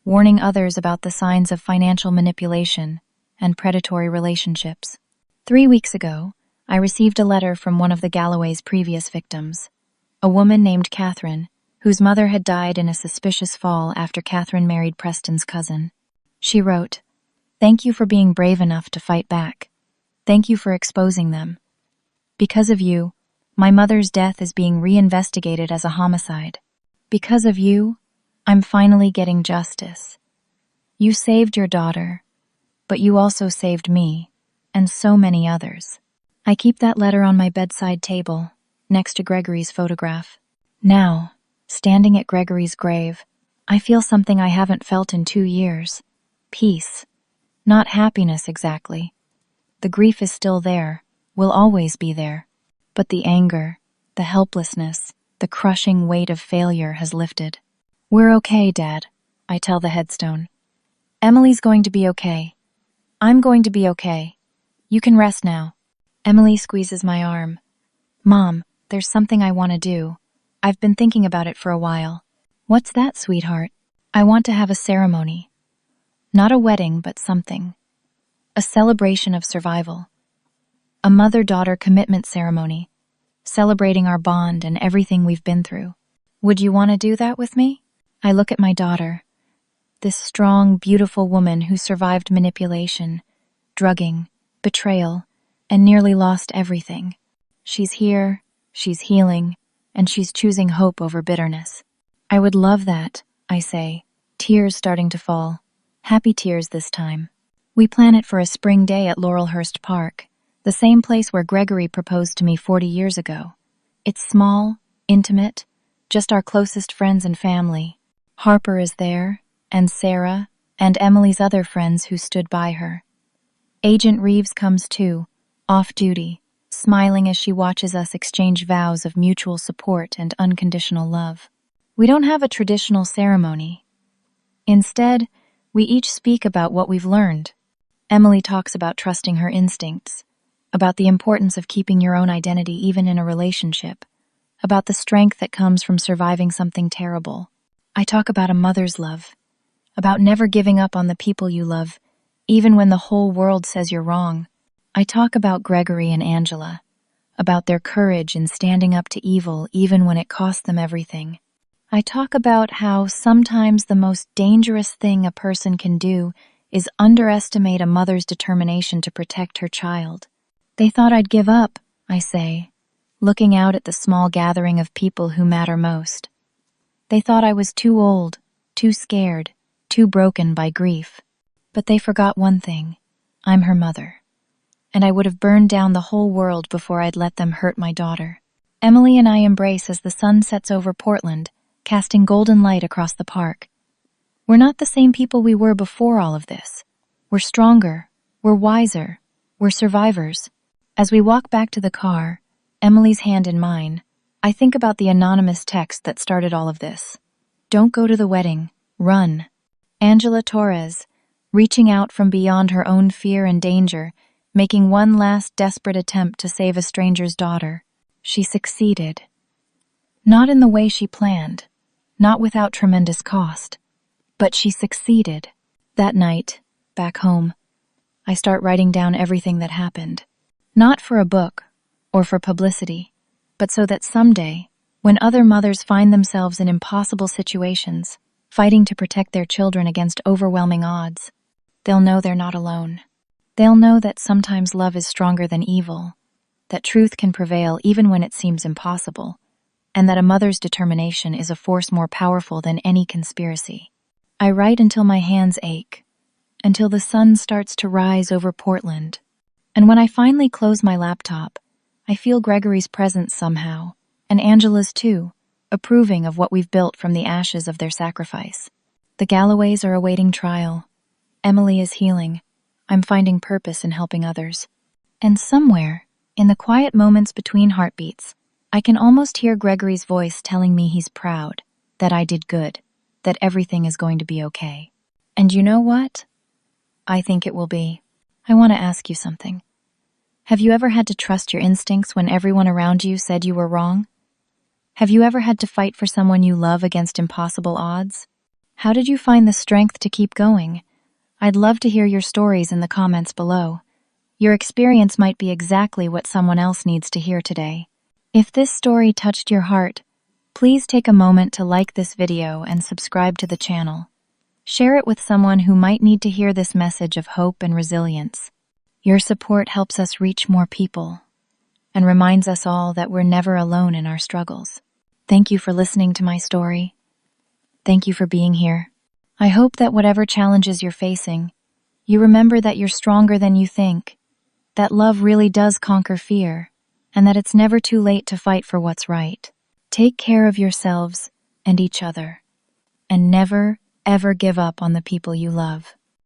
warning others about the signs of financial manipulation and predatory relationships. 3 weeks ago, I received a letter from one of the Galloway's previous victims, a woman named Catherine, whose mother had died in a suspicious fall after Catherine married Preston's cousin. She wrote, "Thank you for being brave enough to fight back. Thank you for exposing them. Because of you, my mother's death is being reinvestigated as a homicide. Because of you, I'm finally getting justice. You saved your daughter, but you also saved me, and so many others." I keep that letter on my bedside table, next to Gregory's photograph. Now, standing at Gregory's grave, I feel something I haven't felt in 2 years. Peace. Not happiness exactly. The grief is still there, will always be there. But the anger, the helplessness, the crushing weight of failure has lifted. "We're okay, Dad," I tell the headstone. "Emily's going to be okay. I'm going to be okay. You can rest now." Emily squeezes my arm. "Mom, there's something I want to do. I've been thinking about it for a while." "What's that, sweetheart?" "I want to have a ceremony. Not a wedding, but something. A celebration of survival. A mother-daughter commitment ceremony, celebrating our bond and everything we've been through. Would you want to do that with me?" I look at my daughter, this strong, beautiful woman who survived manipulation, drugging, betrayal, and nearly lost everything. She's here, she's healing, and she's choosing hope over bitterness. "I would love that," I say, tears starting to fall. Happy tears this time. We plan it for a spring day at Laurelhurst Park, the same place where Gregory proposed to me 40 years ago. It's small, intimate, just our closest friends and family. Harper is there, and Sarah, and Emily's other friends who stood by her. Agent Reeves comes too, off duty, smiling as she watches us exchange vows of mutual support and unconditional love. We don't have a traditional ceremony. Instead, we each speak about what we've learned. Emily talks about trusting her instincts, about the importance of keeping your own identity even in a relationship, about the strength that comes from surviving something terrible. I talk about a mother's love, about never giving up on the people you love, even when the whole world says you're wrong. I talk about Gregory and Angela, about their courage in standing up to evil even when it cost them everything. I talk about how sometimes the most dangerous thing a person can do is underestimate a mother's determination to protect her child. "They thought I'd give up," I say, looking out at the small gathering of people who matter most. "They thought I was too old, too scared, too broken by grief. But they forgot one thing. I'm her mother. And I would have burned down the whole world before I'd let them hurt my daughter." Emily and I embrace as the sun sets over Portland, casting golden light across the park. We're not the same people we were before all of this. We're stronger, we're wiser, we're survivors. As we walk back to the car, Emily's hand in mine, I think about the anonymous text that started all of this. "Don't go to the wedding, run." Angela Torres, reaching out from beyond her own fear and danger, making one last desperate attempt to save a stranger's daughter. She succeeded. Not in the way she planned, not without tremendous cost, but she succeeded. That night, back home, I start writing down everything that happened. Not for a book or for publicity, but so that someday, when other mothers find themselves in impossible situations, fighting to protect their children against overwhelming odds, they'll know they're not alone. They'll know that sometimes love is stronger than evil, that truth can prevail even when it seems impossible, and that a mother's determination is a force more powerful than any conspiracy. I write until my hands ache, until the sun starts to rise over Portland. And when I finally close my laptop, I feel Gregory's presence somehow, And Angela's too, approving of what we've built from the ashes of their sacrifice. The Galloways are awaiting trial. Emily is healing. I'm finding purpose in helping others. And somewhere, in the quiet moments between heartbeats, I can almost hear Gregory's voice telling me he's proud, that I did good, that everything is going to be okay. And you know what? I think it will be. I want to ask you something. Have you ever had to trust your instincts when everyone around you said you were wrong? Have you ever had to fight for someone you love against impossible odds? How did you find the strength to keep going? I'd love to hear your stories in the comments below. Your experience might be exactly what someone else needs to hear today. If this story touched your heart, please take a moment to like this video and subscribe to the channel. Share it with someone who might need to hear this message of hope and resilience. Your support helps us reach more people and reminds us all that we're never alone in our struggles. Thank you for listening to my story. Thank you for being here. I hope that whatever challenges you're facing, you remember that you're stronger than you think, that love really does conquer fear, and that it's never too late to fight for what's right. Take care of yourselves and each other, and never, ever give up on the people you love.